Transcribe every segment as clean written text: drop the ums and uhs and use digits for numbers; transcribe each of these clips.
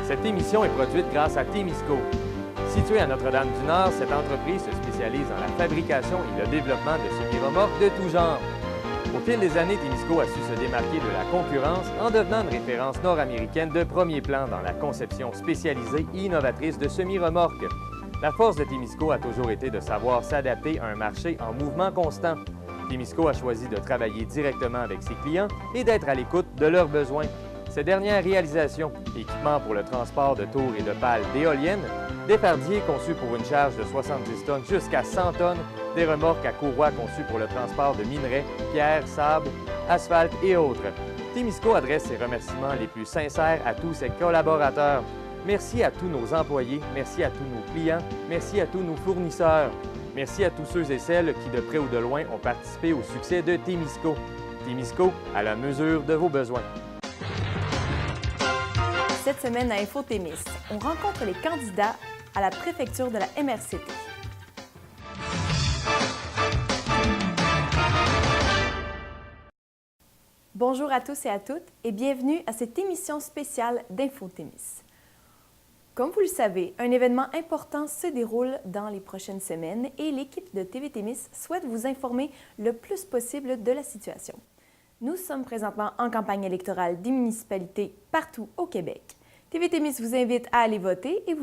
Cette émission est produite grâce à Témisco. Située à Notre-Dame-du-Nord, cette entreprise se spécialise dans la fabrication et le développement de semi-remorques de tout genre. Au fil des années, Témisco a su se démarquer de la concurrence en devenant une référence nord-américaine de premier plan dans la conception spécialisée et innovatrice de semi-remorques. La force de Témisco a toujours été de savoir s'adapter à un marché en mouvement constant. Témisco a choisi de travailler directement avec ses clients et d'être à l'écoute de leurs besoins. Ces dernières réalisations, équipements pour le transport de tours et de pales d'éoliennes, des fardiers conçus pour une charge de 70 tonnes jusqu'à 100 tonnes, des remorques à courroie conçues pour le transport de minerais, pierres, sable, asphalte et autres. Témisco adresse ses remerciements les plus sincères à tous ses collaborateurs. Merci à tous nos employés, merci à tous nos clients, merci à tous nos fournisseurs. Merci à tous ceux et celles qui, de près ou de loin, ont participé au succès de Témisco. Témisco, à la mesure de vos besoins. Cette semaine à InfoTémis, on rencontre les candidats à la préfecture de la MRCT. Bonjour à tous et à toutes et bienvenue à cette émission spéciale d'InfoTémis. Comme vous le savez, un événement important se déroule dans les prochaines semaines et l'équipe de TV Témis souhaite vous informer le plus possible de la situation. Nous sommes présentement en campagne électorale des municipalités partout au Québec. TV Témis vous invite à aller voter et de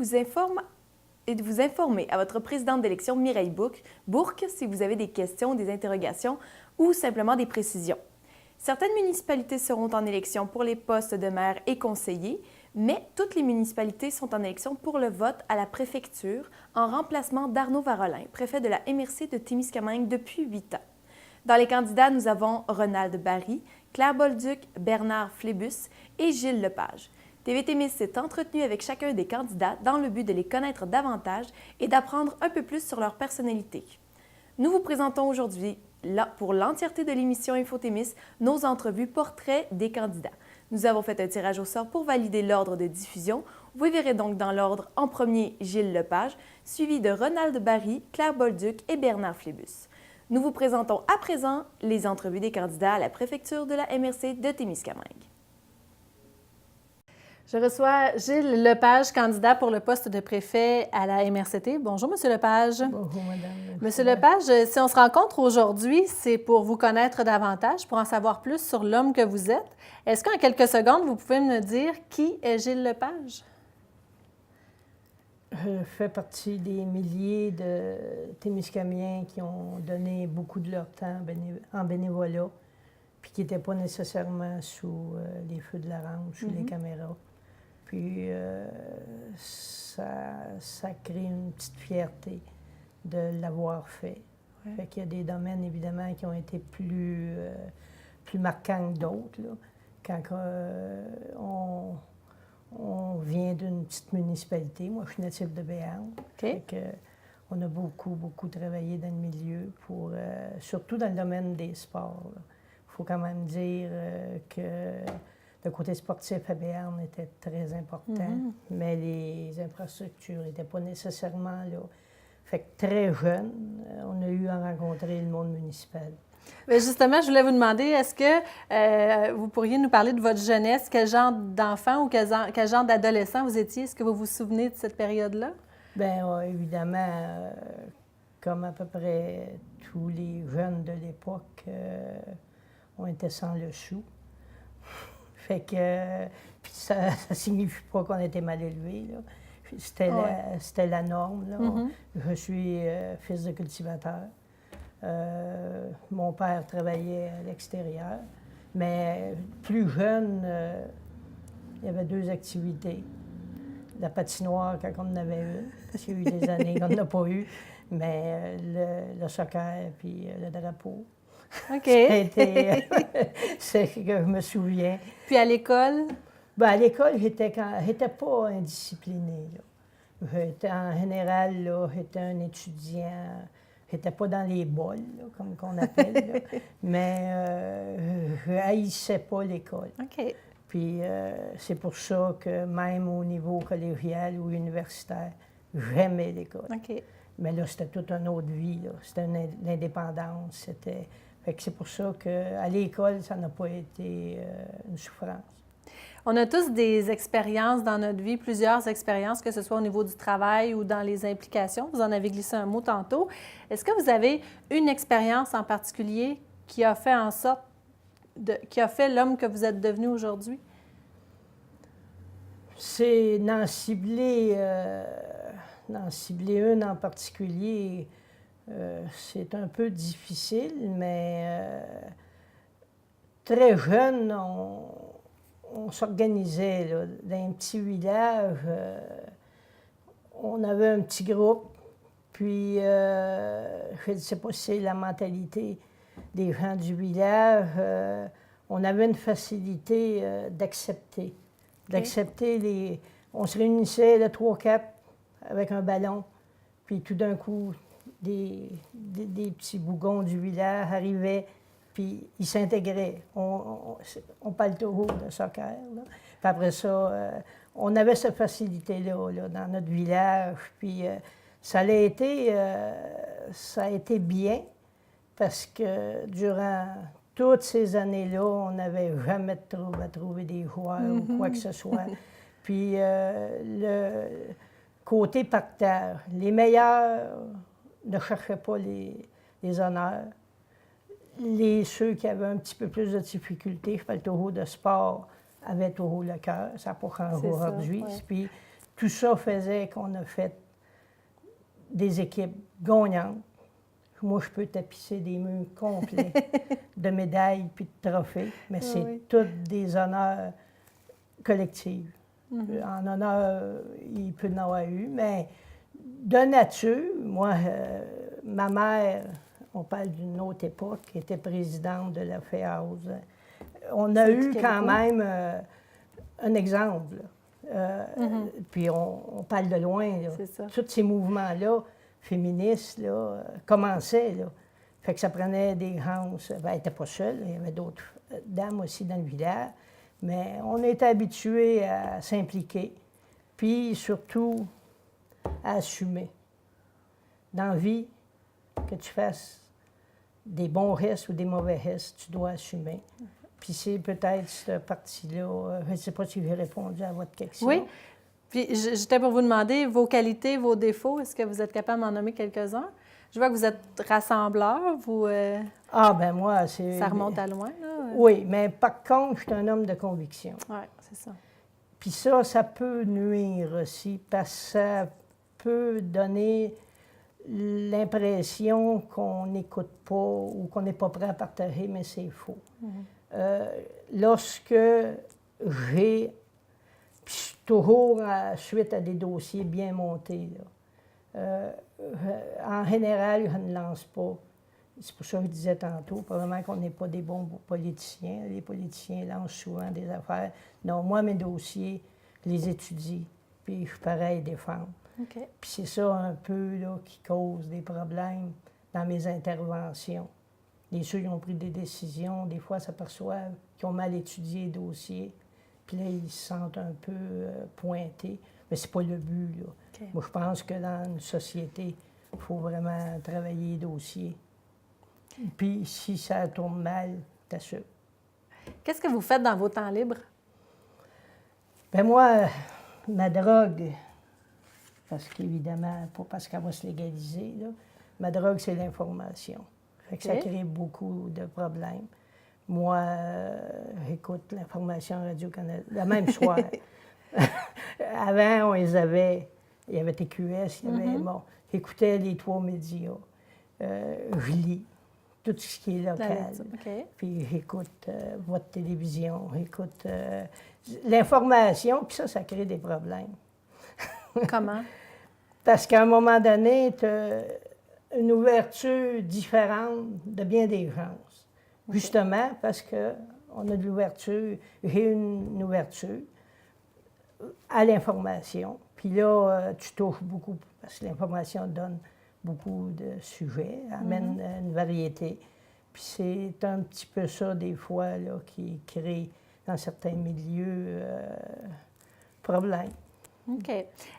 vous informer à votre présidente d'élection Mireille Bourque si vous avez des questions, des interrogations ou simplement des précisions. Certaines municipalités seront en élection pour les postes de maire et conseiller, mais toutes les municipalités sont en élection pour le vote à la préfecture en remplacement d'Arnaud Varolin, préfet de la MRC de Témiscamingue depuis 8 ans. Dans les candidats, nous avons Ronald Barry, Claire Bolduc, Bernard Flébus et Gilles Lepage. TV Témis s'est entretenu avec chacun des candidats dans le but de les connaître davantage et d'apprendre un peu plus sur leur personnalité. Nous vous présentons aujourd'hui, pour l'entièreté de l'émission InfoTémis, nos entrevues portraits des candidats. Nous avons fait un tirage au sort pour valider l'ordre de diffusion. Vous verrez donc dans l'ordre en premier Gilles Lepage, suivi de Ronald Barry, Claire Bolduc et Bernard Flébus. Nous vous présentons à présent les entrevues des candidats à la préfecture de la MRC de Témiscamingue. Je reçois Gilles Lepage, candidat pour le poste de préfet à la MRCT. Bonjour, M. Lepage. Bonjour, Madame. M. Lepage, si on se rencontre aujourd'hui, c'est pour vous connaître davantage, pour en savoir plus sur l'homme que vous êtes. Est-ce qu'en quelques secondes, vous pouvez me dire qui est Gilles Lepage? Je fais partie des milliers de Témiscamingiens qui ont donné beaucoup de leur temps en bénévolat, puis qui n'étaient pas nécessairement sous les feux de la rampe, sous les caméras. Puis ça crée une petite fierté de l'avoir fait. Ouais. Fait qu'il y a des domaines, évidemment, qui ont été plus marquants que d'autres, là. Quand on vient d'une petite municipalité. Moi, je suis native de Béarn. Okay. On a beaucoup travaillé dans le milieu, surtout dans le domaine des sports. Il faut quand même dire que le côté sportif à Béarn était très important, mais les infrastructures n'étaient pas nécessairement là. Fait que très jeune, on a eu à rencontrer le monde municipal. Bien, justement, je voulais vous demander, est-ce que vous pourriez nous parler de votre jeunesse? Quel genre d'enfant ou quel genre d'adolescent vous étiez? Est-ce que vous vous souvenez de cette période-là? Bien, évidemment, comme à peu près tous les jeunes de l'époque, on était sans le sou. Fait que, puis ça ne signifie pas qu'on était mal élevés, là. C'était la norme, là. Je suis fils de cultivateur. Mon père travaillait à l'extérieur, mais plus jeune, il y avait 2 activités. La patinoire, quand on en avait une, parce qu'il y a eu des années qu'on n'en a pas eu, mais le soccer puis le drapeau. OK. C'est que je me souviens. Puis à l'école? Bien, à l'école, j'étais pas indisciplinée, là. En général, là, j'étais un étudiant. J'étais pas dans les bols, là, comme qu'on appelle, là. Mais je haïssais pas l'école. OK. Puis c'est pour ça que même au niveau collégial ou universitaire, j'aimais l'école. OK. Mais là, c'était toute une autre vie, là. C'était l'indépendance, Fait que c'est pour ça qu'à l'école, ça n'a pas été une souffrance. On a tous des expériences dans notre vie, plusieurs expériences, que ce soit au niveau du travail ou dans les implications. Vous en avez glissé un mot tantôt. Est-ce que vous avez une expérience en particulier qui a fait en sorte, qui a fait l'homme que vous êtes devenu aujourd'hui? C'est d'en cibler une en particulier. C'est un peu difficile, mais très jeune, on s'organisait là, dans un petit village. On avait un petit groupe, puis je ne sais pas si c'est la mentalité des gens du village. On avait une facilité d'accepter. On se réunissait de 3-4 avec un ballon, puis tout d'un coup, des petits bougons du village arrivaient, puis ils s'intégraient. On parle toujours de soccer, là. Puis après ça, on avait cette facilité-là là, dans notre village, puis ça a été bien, parce que durant toutes ces années-là, on n'avait jamais de trouble à trouver des joueurs ou quoi que ce soit. Puis le côté parterre, les meilleurs ne cherchaient pas les honneurs. Ceux qui avaient un petit peu plus de difficultés, je parle toujours de sport, avaient toujours le cœur. Ça n'a pas changé aujourd'hui. Ouais. Puis tout ça faisait qu'on a fait des équipes gagnantes. Moi, je peux tapisser des murs complets de médailles puis de trophées, mais c'est toutes des honneurs collectifs. En honneur, il peut en avoir eu, mais de nature, moi, ma mère, on parle d'une autre époque, qui était présidente de la FEAOS. On a eu quand même un exemple. Puis on parle de loin. Là. Tous ces mouvements-là, féministes, là, commençaient. Là. Fait que ça prenait des gens. Ben, elle n'était pas seule, il y avait d'autres dames aussi dans le village. Mais on était habitués à s'impliquer, puis surtout à assumer. Dans la vie, que tu fasses des bons restes ou des mauvais restes, tu dois assumer. Puis c'est peut-être cette partie-là, je ne sais pas si j'ai répondu à votre question. Oui. Puis j'étais pour vous demander vos qualités, vos défauts. Est-ce que vous êtes capable d'en nommer quelques-uns? Je vois que vous êtes rassembleur. Ah, ben moi, c'est... Ça remonte à loin, là? Oui, mais par contre, je suis un homme de conviction. Oui, c'est ça. Puis ça peut nuire aussi, parce que ça peut donner l'impression qu'on n'écoute pas ou qu'on n'est pas prêt à partager, mais c'est faux. Lorsque j'ai... Puis je suis toujours suite à des dossiers bien montés, là. En général, je ne lance pas. C'est pour ça que je disais tantôt, probablement qu'on n'est pas des bons politiciens. Les politiciens lancent souvent des affaires. Non, moi, mes dossiers, je les étudie, puis je suis pareil défendre. Okay. Puis c'est ça un peu là, qui cause des problèmes dans mes interventions. Les ceux qui ont pris des décisions, des fois, s'aperçoivent qu'ils ont mal étudié les dossiers, puis là, ils se sentent un peu pointés. Mais c'est pas le but, là. Okay. Moi, je pense que dans une société, il faut vraiment travailler les dossiers. Puis, si ça tourne mal, t'assures. Qu'est-ce que vous faites dans vos temps libres? Bien, moi, ma drogue, parce qu'évidemment, pas parce qu'elle va se légaliser, là, ma drogue, c'est l'information. Fait que ça crée beaucoup de problèmes. Moi, j'écoute l'information Radio-Canada, le même soir. Avant, on les avait, il y avait TQS, il y avait, bon, j'écoutais les 3 médias. Je lis tout ce qui est local. Puis j'écoute votre télévision, j'écoute l'information, puis ça crée des problèmes. Comment? Parce qu'à un moment donné, tu as une ouverture différente de bien des gens. Justement parce qu'on a de l'ouverture, j'ai une ouverture à l'information. Puis là, tu touches beaucoup, parce que l'information donne beaucoup de sujets, amène une variété. Puis c'est un petit peu ça, des fois, là, qui crée, dans certains milieux, problèmes. OK.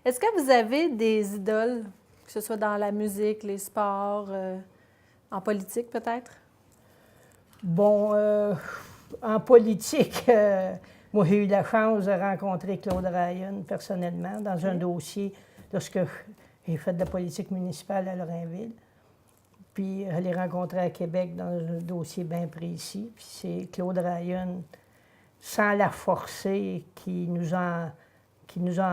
Est-ce que vous avez des idoles, que ce soit dans la musique, les sports, en politique peut-être? Bon, en politique, Moi, j'ai eu la chance de rencontrer Claude Ryan personnellement dans un dossier lorsque j'ai fait de la politique municipale à Lorrainville. Puis, je l'ai rencontré à Québec dans un dossier bien précis. Puis, c'est Claude Ryan, sans la forcer, qui nous a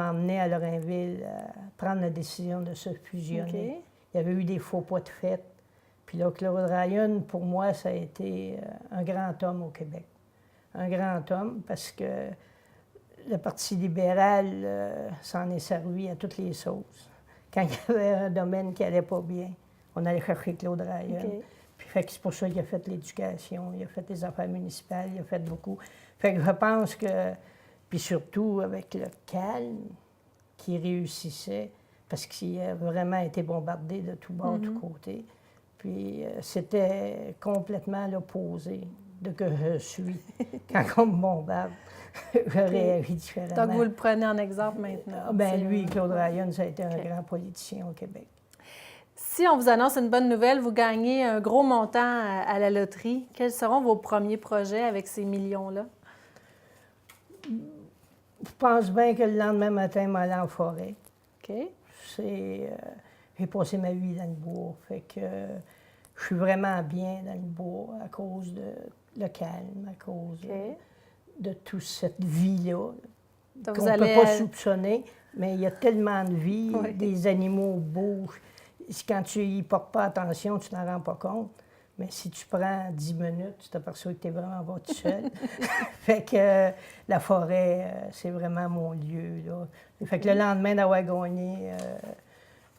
emmenés à Lorrainville à prendre la décision de se fusionner. Il y avait eu des faux pas de fait. Puis là, Claude Ryan, pour moi, ça a été un grand homme au Québec. Un grand homme parce que le Parti libéral s'en est servi à toutes les sauces. Quand il y avait un domaine qui n'allait pas bien, on allait chercher Claude Ryan. Puis fait que c'est pour ça qu'il a fait l'éducation, il a fait les affaires municipales, il a fait beaucoup. Fait que je pense que, puis surtout avec le calme qui réussissait, parce qu'il a vraiment été bombardé de tous bords, de tous côtés. Puis c'était complètement l'opposé de que je suis. Quand on me bombarde, je réagis différemment. Donc, vous le prenez en exemple maintenant. Bien, lui, Claude Ryan, ça a été un grand politicien au Québec. Si on vous annonce une bonne nouvelle, vous gagnez un gros montant à la loterie, quels seront vos premiers projets avec ces millions-là? Je pense bien que le lendemain matin, m'aller en forêt. OK. J'ai passé ma vie dans le bois, fait que je suis vraiment bien dans le bois à cause de le calme, à cause de toute cette vie-là qu'on ne peut pas soupçonner, mais il y a tellement de vie, des animaux bougent. Quand tu n'y portes pas attention, tu t'en rends pas compte. Mais si tu prends 10 minutes, tu t'aperçois que tu n'es vraiment pas tout seul. Fait que la forêt, c'est vraiment mon lieu, là. Fait que le lendemain d'avoir gagné,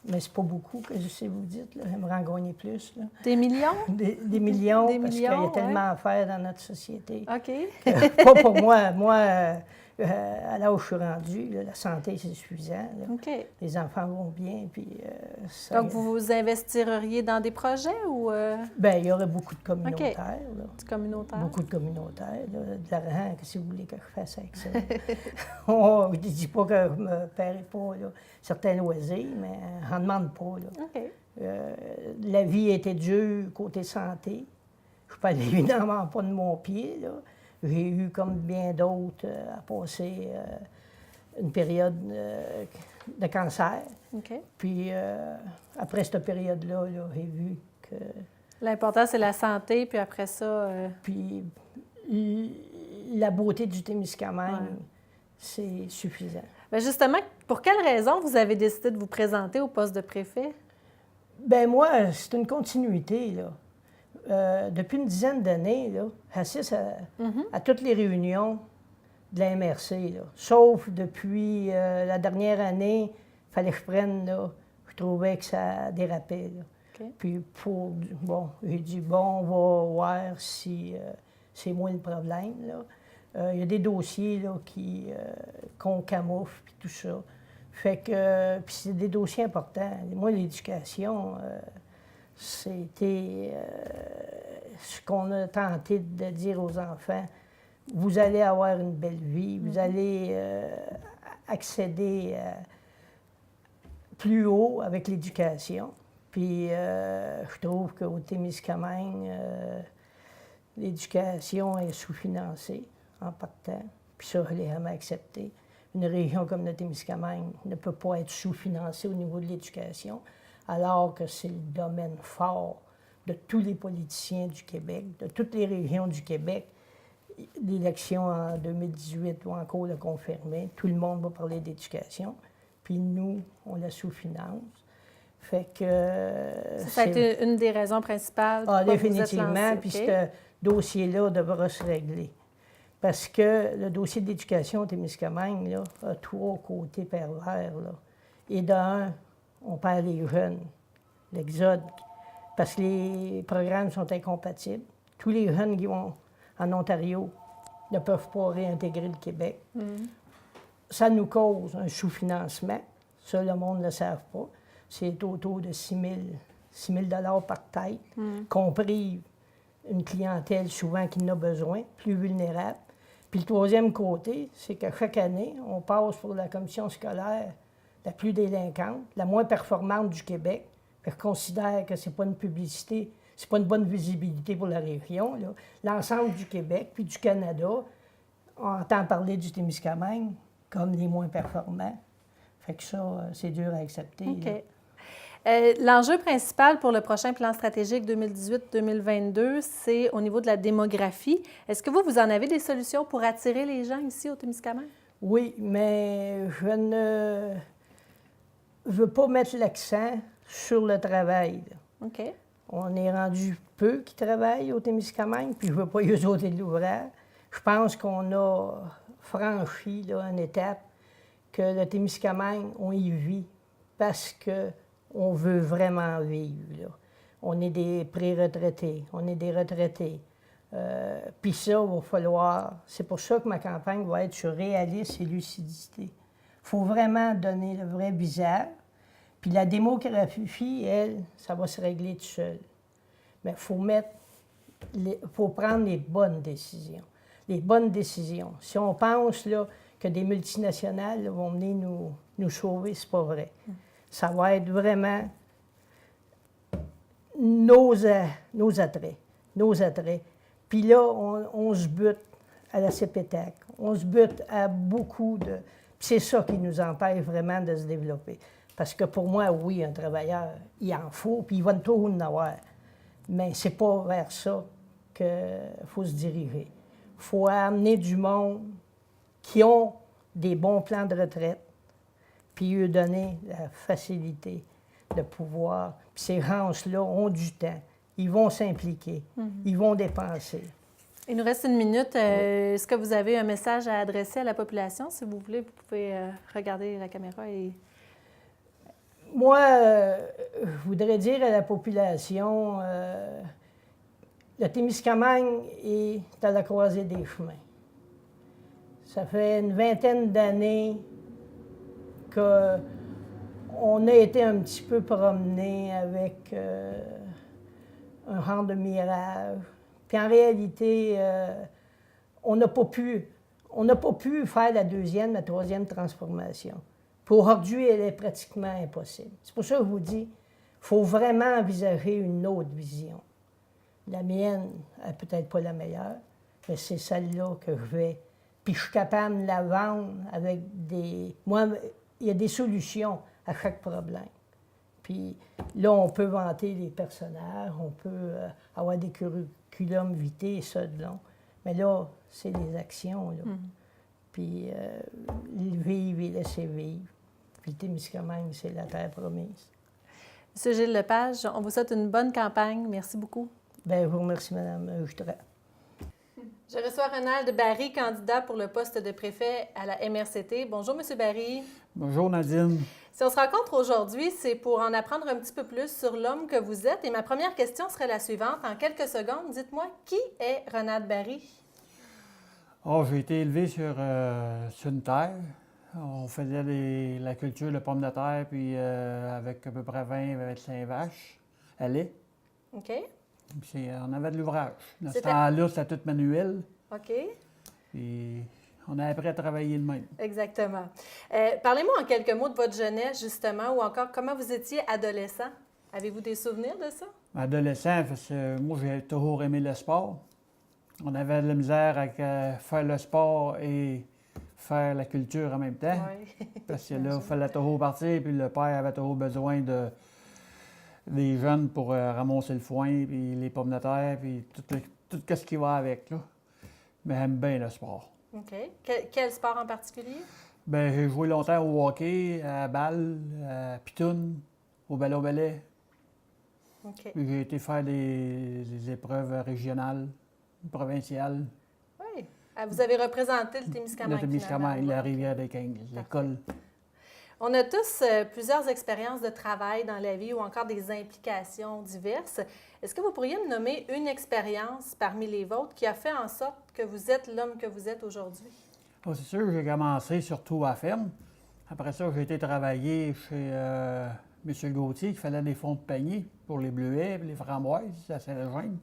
mais c'est pas beaucoup que je sais vous dites, là. J'aimerais en gagner plus, là. Des millions? Des millions, parce qu'il y a tellement à faire dans notre société. OK. Pas pour moi. Moi, à l'âge où je suis rendue, là, la santé, c'est suffisant. Là. OK. Les enfants vont bien, puis Donc, vous vous investiriez dans des projets ou... Bien, il y aurait beaucoup de communautaires. Là. Du communautaire? Beaucoup de communautaires. Là. De l'argent, qu'est-ce que vous voulez que je fasse avec ça? Je ne dis pas que je ne me paierai pas là, certains loisirs, mais on n'en demande pas. Là. OK. La vie était dure côté santé. Je ne parle évidemment pas de mon pied, là. J'ai eu, comme bien d'autres, à passer une période de cancer. OK. Puis, après cette période-là, là, j'ai vu que... L'important, c'est la santé, puis après ça... Puis, la beauté du Témiscamingue, c'est suffisant. Bien justement, pour quelle raison vous avez décidé de vous présenter au poste de préfet? Bien, moi, c'est une continuité, là. Depuis une dizaine d'années, j'assiste à toutes les réunions de la MRC, là. Sauf depuis la dernière année, il fallait que je prenne, là, je trouvais que ça dérapait. Là. Okay. Puis j'ai dit, on va voir si c'est moi le problème. Il y a des dossiers là, qu'on camoufle, puis tout ça. Fait que, puis c'est des dossiers importants. Moi, l'éducation... C'était ce qu'on a tenté de dire aux enfants. Vous allez avoir une belle vie, vous allez accéder plus haut avec l'éducation. Puis je trouve qu'au Témiscamingue, l'éducation est sous-financée en partant. Puis ça, je l'ai jamais accepté. Une région comme le Témiscamingue ne peut pas être sous-financée au niveau de l'éducation, alors que c'est le domaine fort de tous les politiciens du Québec, de toutes les régions du Québec. L'élection en 2018 ou encore le confirmer, tout le monde va parler d'éducation, puis nous, on la sous-finance. Fait que... Ça a été une des raisons principales pour définitivement, puis ce dossier-là devra se régler. Parce que le dossier d'éducation au Témiscamingue là, a trois côtés pervers. Là. Et d'un, on perd les jeunes, l'exode, parce que les programmes sont incompatibles. Tous les jeunes qui vont en Ontario ne peuvent pas réintégrer le Québec. Ça nous cause un sous-financement. Ça, le monde ne le savent pas. C'est autour de 6 000 par tête, compris une clientèle souvent qui en a besoin, plus vulnérable. Puis le troisième côté, c'est qu'à chaque année, on passe pour la commission scolaire la plus délinquante, la moins performante du Québec. Fait qu'on considère que c'est pas une publicité, c'est pas une bonne visibilité pour la région. L'ensemble du Québec puis du Canada on entend parler du Témiscamingue comme les moins performants. Fait que ça, c'est dur à accepter. OK. Là. L'enjeu principal pour le prochain plan stratégique 2018-2022, c'est au niveau de la démographie. Est-ce que vous en avez des solutions pour attirer les gens ici au Témiscamingue? Oui, mais je ne veux pas mettre l'accent sur le travail. Là. OK. On est rendu peu qui travaillent au Témiscamingue, puis je ne veux pas y ôter de l'ouvrage. Je pense qu'on a franchi là, une étape que le Témiscamingue, on y vit parce qu'on veut vraiment vivre. Là. On est des pré-retraités, on est des retraités. Puis ça, il va falloir... C'est pour ça que ma campagne va être sur réalisme et lucidité. Il faut vraiment donner le vrai visage. Puis la démographie, elle, ça va se régler tout seul. Mais il faut prendre les bonnes décisions. Les bonnes décisions. Si on pense là, que des multinationales là, vont venir nous sauver, c'est pas vrai. Ça va être vraiment nos attraits. Puis là, on se bute à la CPTAC. On se bute à beaucoup de... Puis c'est ça qui nous empêche vraiment de se développer. Parce que pour moi, oui, un travailleur, il en faut, puis il va toujours en avoir. Mais c'est pas vers ça qu'il faut se diriger. Il faut amener du monde qui ont des bons plans de retraite, puis eux donner la facilité de pouvoir. Puis ces gens-là ont du temps. Ils vont s'impliquer. Ils vont dépenser. Il nous reste une minute. Est-ce que vous avez un message à adresser à la population? Si vous voulez, vous pouvez regarder la caméra et... Moi, je voudrais dire à la population, le Témiscamingue est à la croisée des chemins. Ça fait une vingtaine d'années qu'on a été un petit peu promené avec un rang de mirage. Puis en réalité, on n'a pas pu faire la deuxième, la troisième transformation. Pour aujourd'hui, elle est pratiquement impossible. C'est pour ça que je vous dis, il faut vraiment envisager une autre vision. La mienne n'est peut-être pas la meilleure, mais c'est celle-là que je vais. Puis je suis capable de la vendre avec des... Moi, il y a des solutions à chaque problème. Puis là, on peut vanter les personnages, on peut avoir des curriculums vitae, ça de long. Mais là, c'est les actions, là. Puis vivre et laisser vivre. Puis le Témiscamingue, c'est la terre promise. Monsieur Gilles Lepage, on vous souhaite une bonne campagne. Merci beaucoup. Bien, je vous remercie, Mme Jutra. Je reçois Ronald Barry, candidat pour le poste de préfet à la MRCT. Bonjour, Monsieur Barry. Bonjour, Nadine. Si on se rencontre aujourd'hui, c'est pour en apprendre un petit peu plus sur l'homme que vous êtes. Et ma première question serait la suivante. En quelques secondes, dites-moi, qui est Ronald Barry? Oh, j'ai été élevé sur une terre. On faisait la culture de pommes de terre, puis avec à peu près 20-25 vaches à lait. OK. Puis on avait de l'ouvrage. Dans ce C'était- temps-là, c'était tout manuel. OK. Puis on a appris à travailler de même. Exactement. Parlez-moi en quelques mots de votre jeunesse, justement, ou encore comment vous étiez adolescent. Avez-vous des souvenirs de ça? Adolescent, parce que moi, j'ai toujours aimé le sport. On avait de la misère à faire le sport et faire la culture en même temps. Oui. Parce que là, il fallait toujours partir, puis le père avait toujours besoin des jeunes pour ramasser le foin, puis les pommes de terre, puis tout ce qui va avec, là. Mais j'aime bien le sport. OK. Quel sport en particulier? Bien, j'ai joué longtemps au hockey, à balle, à pitoune, au ballon-ballet. OK. Puis j'ai été faire des épreuves régionales, provinciales. Oui. Vous avez représenté le Témiscamingue. Le Témiscamingue, finalement. la rivière des Kings, l'école. On a tous plusieurs expériences de travail dans la vie ou encore des implications diverses. Est-ce que vous pourriez me nommer une expérience parmi les vôtres qui a fait en sorte que vous êtes l'homme que vous êtes aujourd'hui? Oh, c'est sûr, j'ai commencé surtout à la ferme. Après ça, j'ai été travailler chez M. Gauthier, qui faisait des fonds de panier pour les bleuets et les framboises à Saint-Eugène.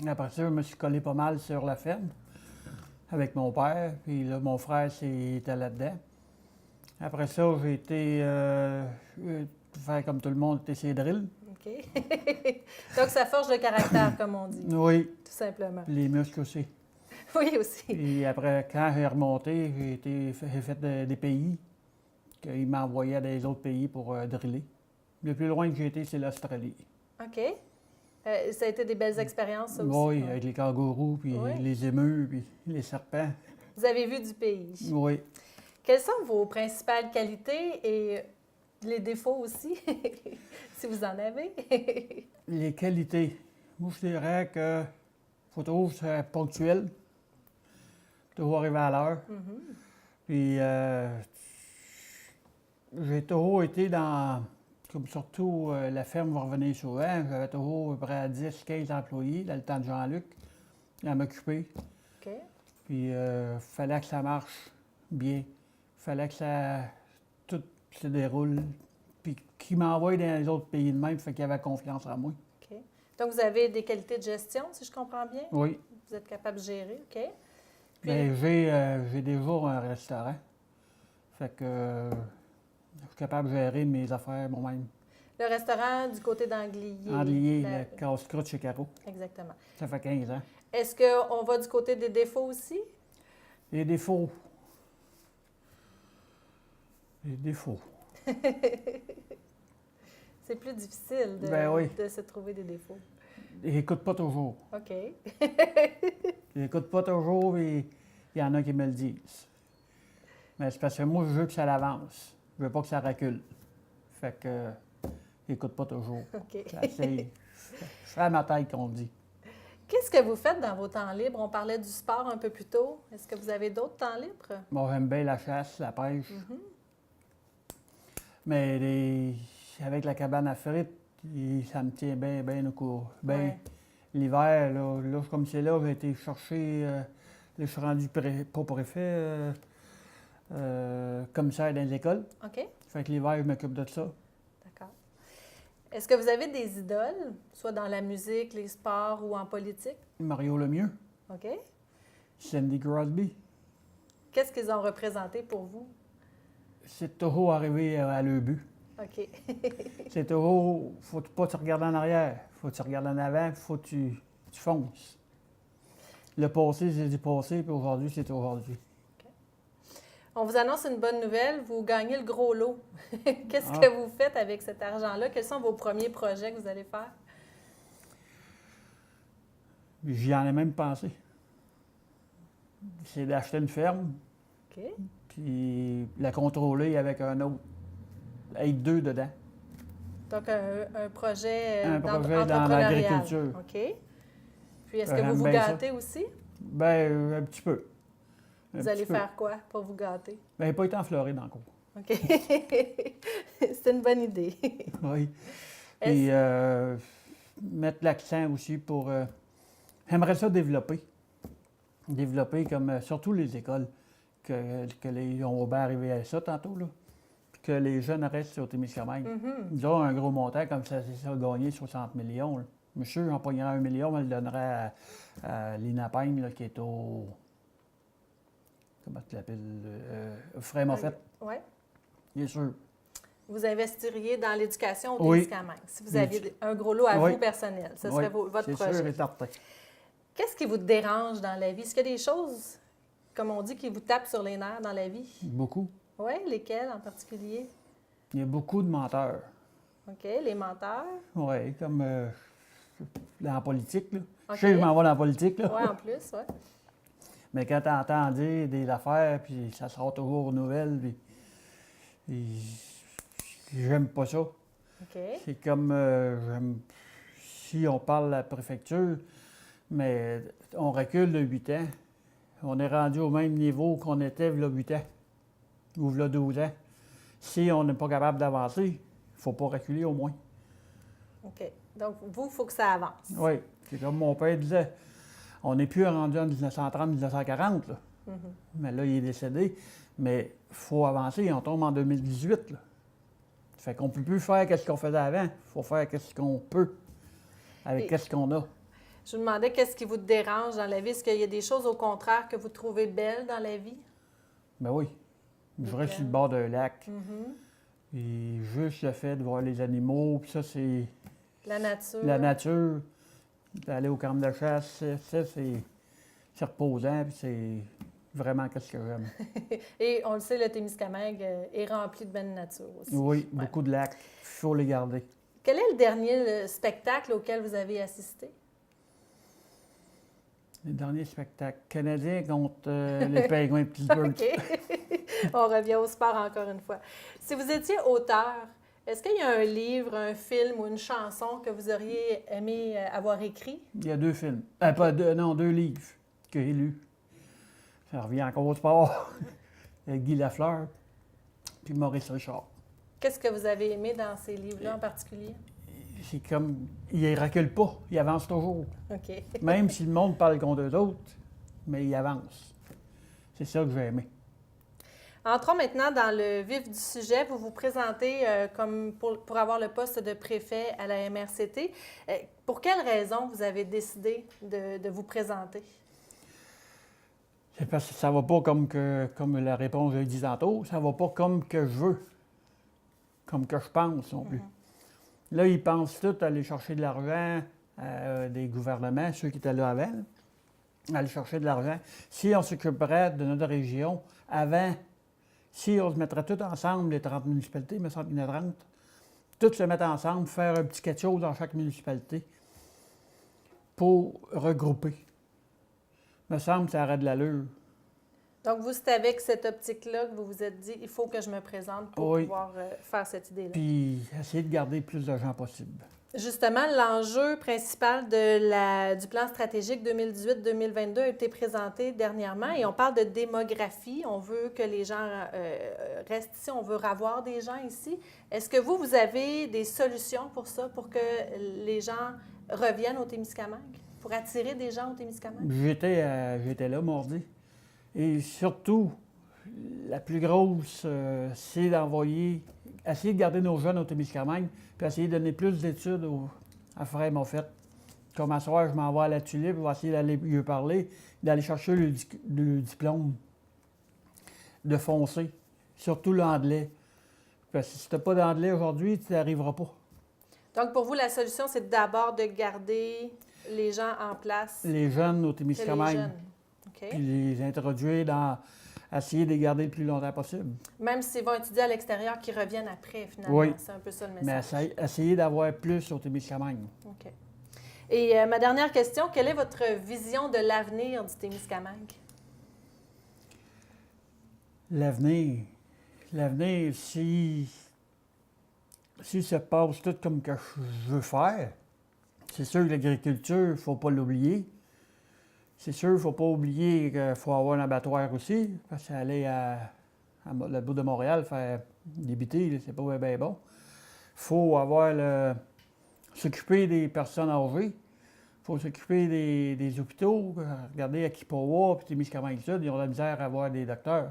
Après ça, je me suis collé pas mal sur la ferme avec mon père. Puis là, mon frère était là-dedans. Après ça, j'ai été faire comme tout le monde, ses drills. OK. Donc, ça forge le caractère, comme on dit, Oui, tout simplement. puis les muscles aussi. Oui, aussi. Et après, quand j'ai remonté, j'ai fait des pays qu'ils m'envoyaient dans les autres pays pour driller. Le plus loin que j'ai été, c'est l'Australie. OK. Ça a été des belles expériences, ça aussi. Oui, avec les kangourous, puis Oui. les émeus, puis les serpents. Vous avez vu du pays. Oui. Quelles sont vos principales qualités et les défauts aussi, si vous en avez? Les qualités. Moi, je dirais que faut toujours être ponctuel, toujours arriver à l'heure. Puis, j'ai toujours été dans, comme surtout la ferme va revenir souvent, j'avais toujours à peu près 10-15 employés dans le temps de Jean-Luc à m'occuper. OK. Puis, fallait que ça marche bien. Fallait que tout se déroule. Puis, qu'ils m'envoient dans les autres pays de même, fait qu'il y avait confiance en moi. OK. Donc, vous avez des qualités de gestion, si je comprends bien? Oui. Vous êtes capable de gérer, OK? Puis, Bien, j'ai déjà un restaurant. Fait que je suis capable de gérer mes affaires moi-même. le restaurant du côté d'Anglier. Andlier, le casse-croûte chez Caro. Exactement. Ça fait 15 ans. Est-ce qu'on va du côté des défauts aussi? Les défauts. Les défauts. C'est plus difficile Ben oui. de se trouver des défauts. Ils n'écoutent pas toujours. OK. Ils n'écoutent pas toujours et il y en a qui me le disent. Mais c'est parce que moi, je veux que ça avance. Je veux pas que ça recule. Fait que, ils n'écoutent pas toujours. OK. Je fais à ma tête qu'on dit. Qu'est-ce que vous faites dans vos temps libres? On parlait du sport un peu plus tôt. Est-ce que vous avez d'autres temps libres? Moi, j'aime bien la chasse, la pêche. Mais avec la cabane à frites, ça me tient bien au cours. Ouais. L'hiver, là, comme c'est là, j'ai été chercher, là, je suis rendu pas préfet, commissaire dans les écoles. OK. Fait que l'hiver, je m'occupe de ça. D'accord. Est-ce que vous avez des idoles, soit dans la musique, les sports ou en politique? Mario Lemieux, OK. Cindy Crosby. Qu'est-ce qu'ils ont représenté pour vous? C'est toujours arrivé à le but. OK. C'est toujours, faut pas te regarder en arrière, faut que tu regardes en avant, faut que tu fonces. Le passé, c'est du passé, puis aujourd'hui, c'est aujourd'hui. On vous annonce une bonne nouvelle, vous gagnez le gros lot. Qu'est-ce Ah. que vous faites avec cet argent-là? Quels sont vos premiers projets que vous allez faire? J'y en ai même pensé. C'est d'acheter une ferme, OK. puis la contrôler avec un autre. Être deux dedans. Donc, un projet, Un projet dans entrepreneurial. l'agriculture. OK. Puis, est-ce que J'aime vous vous bien ça. gâtez aussi? Ben, un petit peu. Vous allez faire quoi pour vous gâter? Ben, j'ai pas été en Floride encore. OK. C'est une bonne idée. Oui. Est-ce- Puis, mettre l'accent aussi pour... j'aimerais ça développer. Développer comme, surtout les écoles, on va bien arriver à ça tantôt, là. Puis que les jeunes restent au Témiscamingue. Ils ont un gros montant comme ça, c'est ça, gagné 60 millions. Là. Monsieur, en pognant 1 million, on le donnerait à l'INAPEM, là, qui est au... Comment tu l'appelles? Frère Moffett, Oui. bien sûr. Vous investiriez dans l'éducation au Oui. Témiscamingue. Si vous aviez un gros lot à Oui. vous personnel, ce serait Oui, votre c'est projet. sûr et certain. Qu'est-ce qui vous dérange dans la vie? Est-ce qu'il y a des choses, comme on dit, qui vous tapent sur les nerfs dans la vie? Beaucoup. Oui, lesquelles en particulier? Il y a beaucoup de menteurs. OK, les menteurs. Oui, comme dans la politique, là. OK. Je sais que je m'en vais dans la politique, là. Oui, en plus, oui. Mais quand tu entends dire des affaires, puis ça sort toujours aux nouvelles, puis j'aime pas ça. OK. C'est comme, si on parle de la préfecture, mais on recule de 8 ans, on est rendu au même niveau qu'on était il y a 8 ans, ou il y a 12 ans. Si on n'est pas capable d'avancer, il ne faut pas reculer au moins. OK. Donc, vous, il faut que ça avance. Oui, c'est comme mon père disait, on n'est plus rendu en 1930-1940, là. Mais là, il est décédé. Mais il faut avancer, on tombe en 2018, là. Fait qu'on ne peut plus faire ce qu'on faisait avant. Il faut faire ce qu'on peut avec Et- ce qu'on a. Je vous demandais qu'est-ce qui vous dérange dans la vie. Est-ce qu'il y a des choses, au contraire, que vous trouvez belles dans la vie? Ben oui. Je reste sur le bord d'un lac. Et juste le fait de voir les animaux, puis ça, c'est La nature. la nature. D'aller au camp de chasse, ça, c'est c'est reposant, puis c'est vraiment ce que j'aime. Et on le sait, le Témiscamingue est rempli de belle nature aussi. Oui, beaucoup de lacs. Il faut les garder. Quel est le dernier spectacle auquel vous avez assisté? Le dernier spectacle canadien contre les Penguins de Pittsburgh. OK. On revient au sport encore une fois. Si vous étiez auteur, est-ce qu'il y a un livre, un film ou une chanson que vous auriez aimé avoir écrit? Il y a 2 films. Pas deux, non, 2 livres que j'ai lus. Ça revient encore au sport. Guy Lafleur puis Maurice Richard. Qu'est-ce que vous avez aimé dans ces livres-là en particulier? C'est comme... Ils ne reculent pas, ils avancent toujours. OK. Même si le monde parle contre eux autres, mais ils avancent. C'est ça que j'ai aimé. Entrons maintenant dans le vif du sujet. Vous vous présentez comme pour avoir le poste de préfet à la MRCT. Pour quelle raison vous avez décidé de vous présenter? C'est parce que ça ne va pas comme la réponse que j'ai dit tantôt, ça ne va pas comme que je veux, comme que je pense non plus. Là, ils pensent tous aller chercher de l'argent des gouvernements, ceux qui étaient là avant, aller chercher de l'argent. Si on s'occuperait de notre région avant, si on se mettrait tous ensemble, les 30 municipalités, il me semble qu'il y en a 30, tous se mettre ensemble, faire un petit quelque chose dans chaque municipalité pour regrouper. Il me semble que ça aurait de l'allure. Donc, vous, c'est avec cette optique-là que vous vous êtes dit, il faut que je me présente pour pouvoir faire cette idée-là. Puis, essayer de garder le plus de gens possible. Justement, l'enjeu principal du plan stratégique 2018-2022 a été présenté dernièrement et on parle de démographie. On veut que les gens restent ici, on veut avoir des gens ici. Est-ce que vous avez des solutions pour ça, pour que les gens reviennent au Témiscamingue, pour attirer des gens au Témiscamingue? J'étais là mardi. Et surtout, la plus grosse, c'est essayer de garder nos jeunes au Témiscamingue, puis essayer de donner plus d'études à Frère Moffett. Comme à soir, je m'en vais à la Tulipe, je vais essayer d'aller lui parler, d'aller chercher le diplôme de foncé, surtout l'anglais. Parce que si tu n'as pas d'anglais aujourd'hui, tu n'y arriveras pas. Donc, pour vous, la solution, c'est d'abord de garder les gens en place. Les jeunes au Témiscamingue. Okay. Puis les introduire essayer de les garder le plus longtemps possible. Même s'ils vont étudier à l'extérieur, qu'ils reviennent après, finalement. Oui. C'est un peu ça le message. Mais essayer d'avoir plus au Témiscamingue. OK. Et ma dernière question, quelle est votre vision de l'avenir du Témiscamingue? L'avenir, si ça passe tout comme que je veux faire, c'est sûr que l'agriculture, il ne faut pas l'oublier. C'est sûr, il ne faut pas oublier qu'il faut avoir un abattoir aussi, parce qu'aller à le bout de Montréal faire débiter, c'est pas bien bon. Il faut s'occuper des personnes âgées, il faut s'occuper des hôpitaux. Regardez à Kipawa puis Témiscamingue-Sud, ils ont de la misère à avoir des docteurs.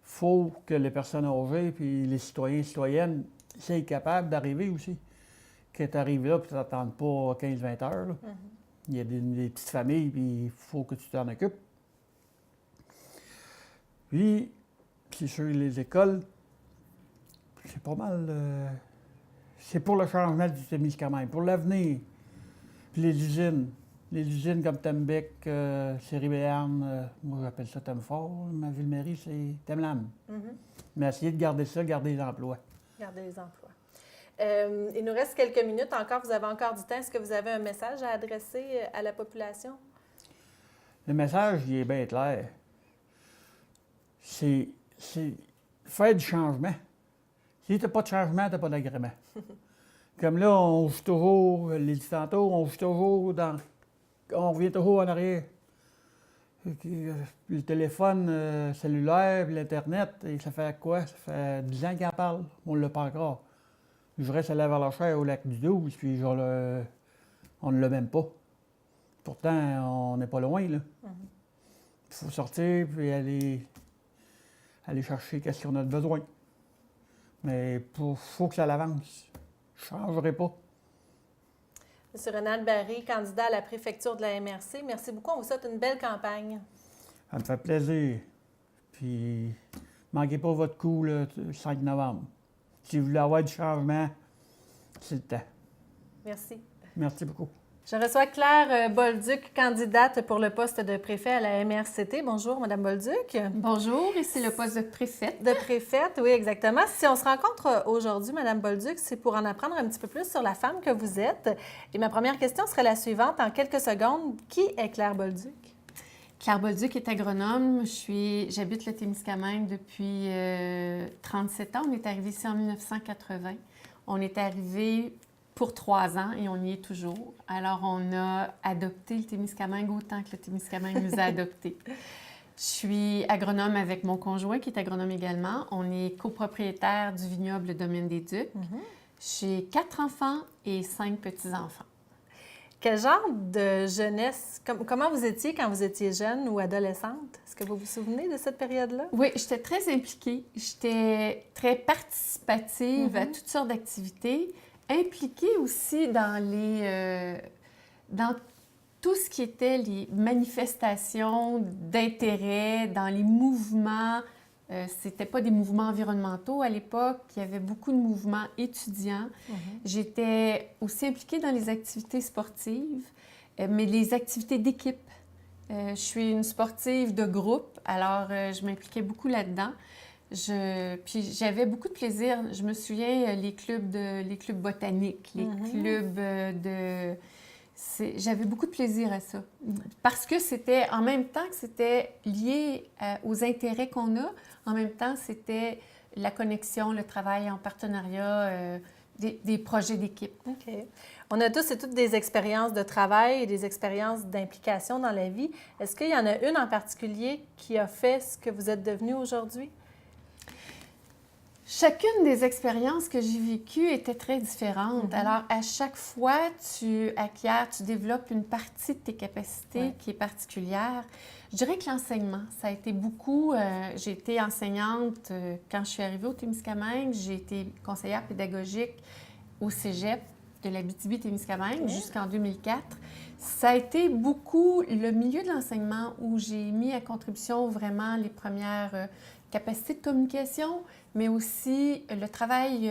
Il faut que les personnes âgées puis les citoyens et citoyennes soient capables d'arriver aussi. Que tu arrives là et tu n'attends pas 15-20 heures. Là. Il y a des petites familles, puis il faut que tu t'en occupes. Puis, c'est sûr, les écoles, c'est pas mal... c'est pour le changement du Témiscamingue, pour l'avenir. Puis les usines comme Tembec, Série-Béarn, moi j'appelle ça Temfort, ma ville-mairie, c'est Temlam. Mais essayer de garder ça, garder les emplois. Garder les emplois. Il nous reste quelques minutes encore. Vous avez encore du temps. Est-ce que vous avez un message à adresser à la population? Le message, il est bien clair. C'est faire du changement. Si tu n'as pas de changement, tu n'as pas d'agrément. Comme là, on joue toujours, les dit tantôt, on revient toujours en arrière. Le téléphone cellulaire, l'Internet, et ça fait quoi? Ça fait 10 ans qu'ils en parlent. On ne l'a pas encore. Je reste à Laval-la-Chaire au lac du 12, puis on ne l'a même pas. Pourtant, on n'est pas loin, là. Il faut sortir, puis aller chercher ce qu'on a besoin. Mais il faut que ça l'avance. Je ne changerai pas. M. Ronald Barry, candidat à la préfecture de la MRC, merci beaucoup. On vous souhaite une belle campagne. Ça me fait plaisir. Puis, ne manquez pas votre coup le 5 novembre. Si vous voulez avoir du changement, c'est le temps. Merci. Merci beaucoup. Je reçois Claire Bolduc, candidate pour le poste de préfet à la MRCT. Bonjour, Madame Bolduc. Bonjour, ici le poste de préfète. De préfète, oui, exactement. Si on se rencontre aujourd'hui, Madame Bolduc, c'est pour en apprendre un petit peu plus sur la femme que vous êtes. Et ma première question serait la suivante. En quelques secondes, qui est Claire Bolduc? Claire Bolduc est agronome. J'habite le Témiscamingue depuis 37 ans. On est arrivé ici en 1980. On est arrivé pour 3 ans et on y est toujours. Alors, on a adopté le Témiscamingue autant que le Témiscamingue nous a adoptés. Je suis agronome avec mon conjoint qui est agronome également. On est copropriétaire du vignoble Domaine des Ducs. J'ai 4 enfants et 5 petits-enfants. Quel genre de jeunesse, comment vous étiez quand vous étiez jeune ou adolescente? Est-ce que vous vous souvenez de cette période-là? Oui, j'étais très impliquée. J'étais très participative à toutes sortes d'activités, impliquée aussi dans dans tout ce qui était les manifestations d'intérêt, dans les mouvements. C'était pas des mouvements environnementaux à l'époque, il y avait beaucoup de mouvements étudiants. J'étais aussi impliquée dans les activités sportives, mais les activités d'équipe. Je suis une sportive de groupe, alors je m'impliquais beaucoup là-dedans. Puis j'avais beaucoup de plaisir. Je me souviens, les clubs botaniques, les clubs de... J'avais beaucoup de plaisir à ça. Parce que c'était, en même temps que c'était lié aux intérêts qu'on a, en même temps, c'était la connexion, le travail en partenariat, des projets d'équipe. OK. On a tous et toutes des expériences de travail et des expériences d'implication dans la vie. Est-ce qu'il y en a une en particulier qui a fait ce que vous êtes devenu aujourd'hui? Chacune des expériences que j'ai vécues était très différente. Alors, à chaque fois, tu acquiers, tu développes une partie de tes capacités qui est particulière. Je dirais que l'enseignement, ça a été beaucoup... j'ai été enseignante quand je suis arrivée au Témiscamingue. J'ai été conseillère pédagogique au cégep de l'Abitibi-Témiscamingue jusqu'en 2004. Ça a été beaucoup le milieu de l'enseignement où j'ai mis à contribution vraiment les premières capacités de communication, mais aussi le travail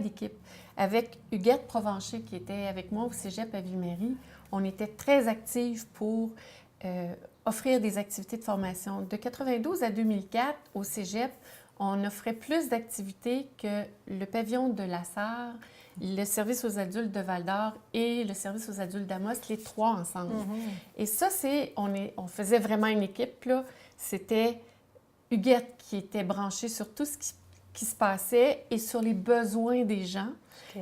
d'équipe. Avec Huguette Provencher, qui était avec moi au cégep à Ville-Marie, on était très actifs pour offrir des activités de formation. De 92 à 2004, au cégep, on offrait plus d'activités que le pavillon de la Sarre, le service aux adultes de Val-d'Or et le service aux adultes d'Amos, les 3 ensemble. Et ça, on faisait vraiment une équipe, là. C'était Huguette qui était branchée sur tout ce qui se passait et sur les besoins des gens.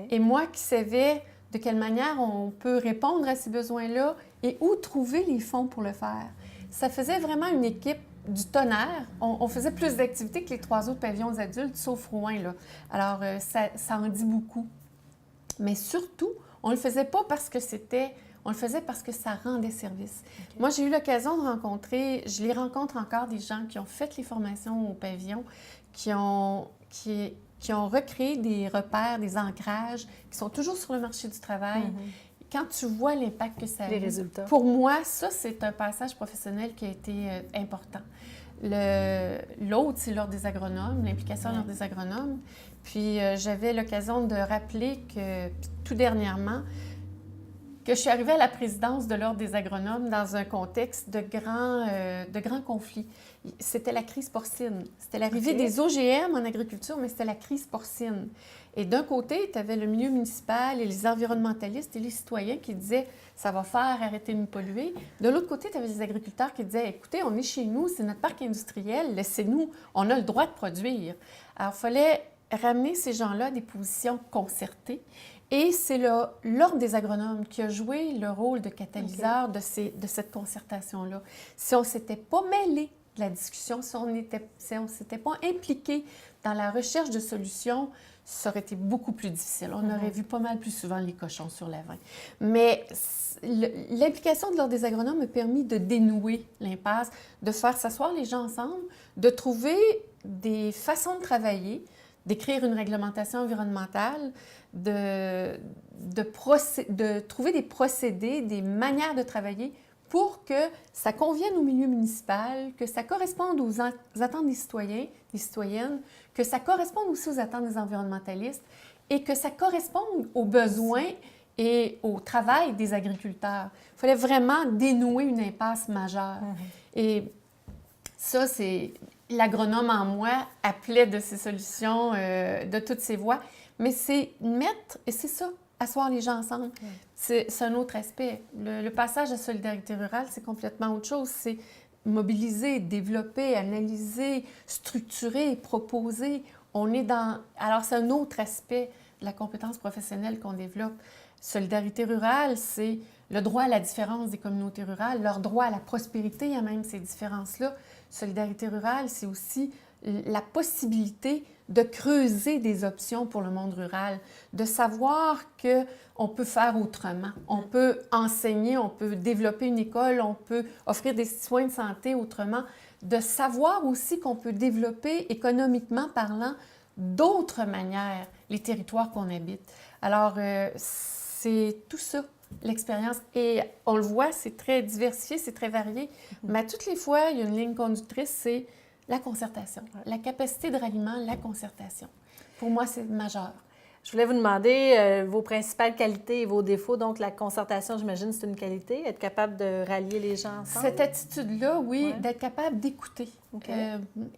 Et moi qui savais de quelle manière on peut répondre à ces besoins-là et où trouver les fonds pour le faire. Ça faisait vraiment une équipe du tonnerre. On faisait plus d'activités que les 3 autres pavillons adultes, sauf Rouen, là. Alors, ça en dit beaucoup. Mais surtout, on le faisait pas parce que on le faisait parce que ça rendait service. Moi, j'ai eu l'occasion de rencontrer, je les rencontre encore, des gens qui ont fait les formations au pavillon, qui ont recréé des repères, des ancrages, qui sont toujours sur le marché du travail. Quand tu vois l'impact que ça a eu, résultats. Pour moi, ça, c'est un passage professionnel qui a été important. L'autre, c'est l'Ordre des agronomes, l'implication de l'Ordre des agronomes. Puis, j'avais l'occasion de rappeler que, tout dernièrement, que je suis arrivée à la présidence de l'Ordre des agronomes dans un contexte de grands conflits. C'était la crise porcine. C'était l'arrivée des OGM en agriculture, mais c'était la crise porcine. Et d'un côté, tu avais le milieu municipal et les environnementalistes et les citoyens qui disaient « ça va faire arrêter de nous polluer ». De l'autre côté, tu avais les agriculteurs qui disaient « écoutez, on est chez nous, c'est notre parc industriel, laissez-nous, on a le droit de produire ». Alors, il fallait ramener ces gens-là à des positions concertées. Et c'est l'Ordre des agronomes qui a joué le rôle de catalyseur de cette concertation-là. Si on ne s'était pas mêlé de la discussion, si on ne s'était pas impliqué dans la recherche de solutions, ça aurait été beaucoup plus difficile. On aurait vu pas mal plus souvent les cochons sur la vigne. Mais l'implication de l'Ordre des agronomes a permis de dénouer l'impasse, de faire s'asseoir les gens ensemble, de trouver des façons de travailler, d'écrire une réglementation environnementale, de trouver des procédés, des manières de travailler pour que ça convienne au milieu municipal, que ça corresponde aux attentes des citoyens, des citoyennes, que ça corresponde aussi aux attentes des environnementalistes et que ça corresponde aux besoins et au travail des agriculteurs. Il fallait vraiment dénouer une impasse majeure. Et ça, c'est l'agronome en moi appelait de ces solutions, de toutes ces voies. Mais c'est mettre, et c'est ça, asseoir les gens ensemble. C'est un autre aspect. Le passage à Solidarité rurale, c'est complètement autre chose. C'est mobiliser, développer, analyser, structurer, proposer. On est dans... Alors, c'est un autre aspect de la compétence professionnelle qu'on développe. Solidarité rurale, c'est le droit à la différence des communautés rurales, leur droit à la prospérité, il y a même ces différences-là. Solidarité rurale, c'est aussi la possibilité de creuser des options pour le monde rural, de savoir qu'on peut faire autrement. On peut enseigner, on peut développer une école, on peut offrir des soins de santé autrement, de savoir aussi qu'on peut développer économiquement parlant d'autres manières les territoires qu'on habite. Alors, c'est tout ça, l'expérience. Et on le voit, c'est très diversifié, c'est très varié. Mais à toutes les fois, il y a une ligne conductrice, c'est la concertation. La capacité de ralliement, la concertation. Pour moi, c'est majeur. Je voulais vous demander vos principales qualités et vos défauts. Donc, la concertation, j'imagine, c'est une qualité, être capable de rallier les gens ensemble. Cette attitude-là, oui, d'être capable d'écouter.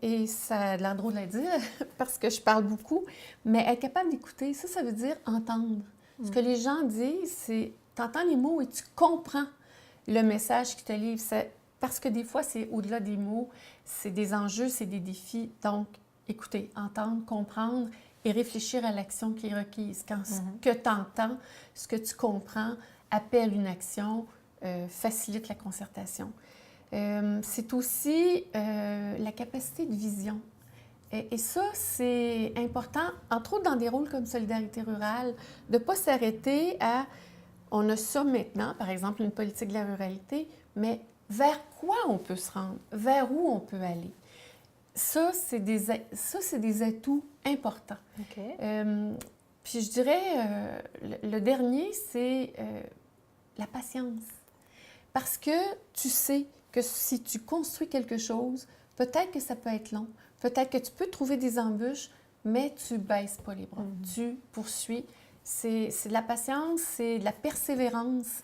Et ça a l'air drôle de le dire parce que je parle beaucoup, mais être capable d'écouter, ça veut dire entendre. Ce que les gens disent, c'est tu entends les mots et tu comprends le message qu'ils te livrent. Parce que des fois, c'est au-delà des mots, c'est des enjeux, c'est des défis. Donc, écouter, entendre, comprendre et réfléchir à l'action qui est requise. Quand ce que tu entends, ce que tu comprends, appelle une action, facilite la concertation. C'est aussi la capacité de vision. Et ça, c'est important, entre autres dans des rôles comme Solidarité rurale, de ne pas s'arrêter à « on a ça maintenant », par exemple une politique de la ruralité, mais vers quoi on peut se rendre, vers où on peut aller. Ça, c'est des atouts importants. Puis je dirais, le dernier, c'est la patience. Parce que tu sais que si tu construis quelque chose, peut-être que ça peut être long, peut-être que tu peux trouver des embûches, mais tu ne baisses pas les bras. Tu poursuis. C'est de la patience, c'est de la persévérance.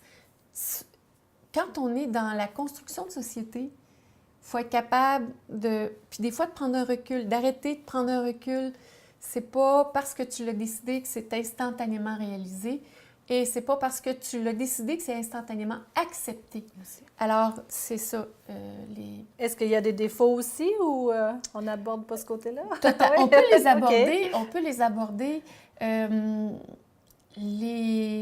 Quand on est dans la construction de société, il faut être capable de... Puis des fois, de prendre un recul, d'arrêter de prendre un recul. C'est pas parce que tu l'as décidé que c'est instantanément réalisé. Et c'est pas parce que tu l'as décidé que c'est instantanément accepté. Alors, c'est ça. Est-ce qu'il y a des défauts aussi ou on n'aborde pas ce côté-là? On peut les aborder. On peut les aborder. Je